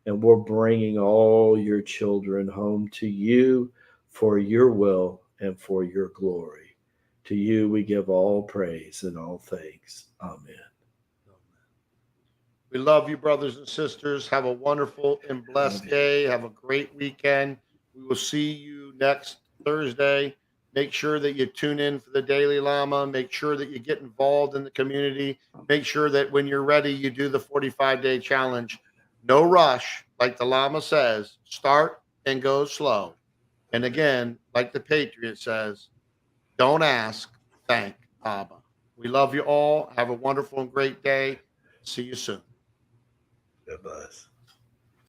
and we're bringing all your children home to you for your will and for your glory. To you we give all praise and all thanks. Amen. We love you, brothers and sisters. Have a wonderful and blessed day. Have a great weekend. We will see you next Thursday. Make sure that you tune in for the Daily Lama. Make sure that you get involved in the community. Make sure that when you're ready, you do the 45-day challenge. No rush, like the Lama says. Start and go slow. And again, like the Patriot says, Don't ask, thank Abba. We love you all. Have a wonderful and great day. See you soon. God bless.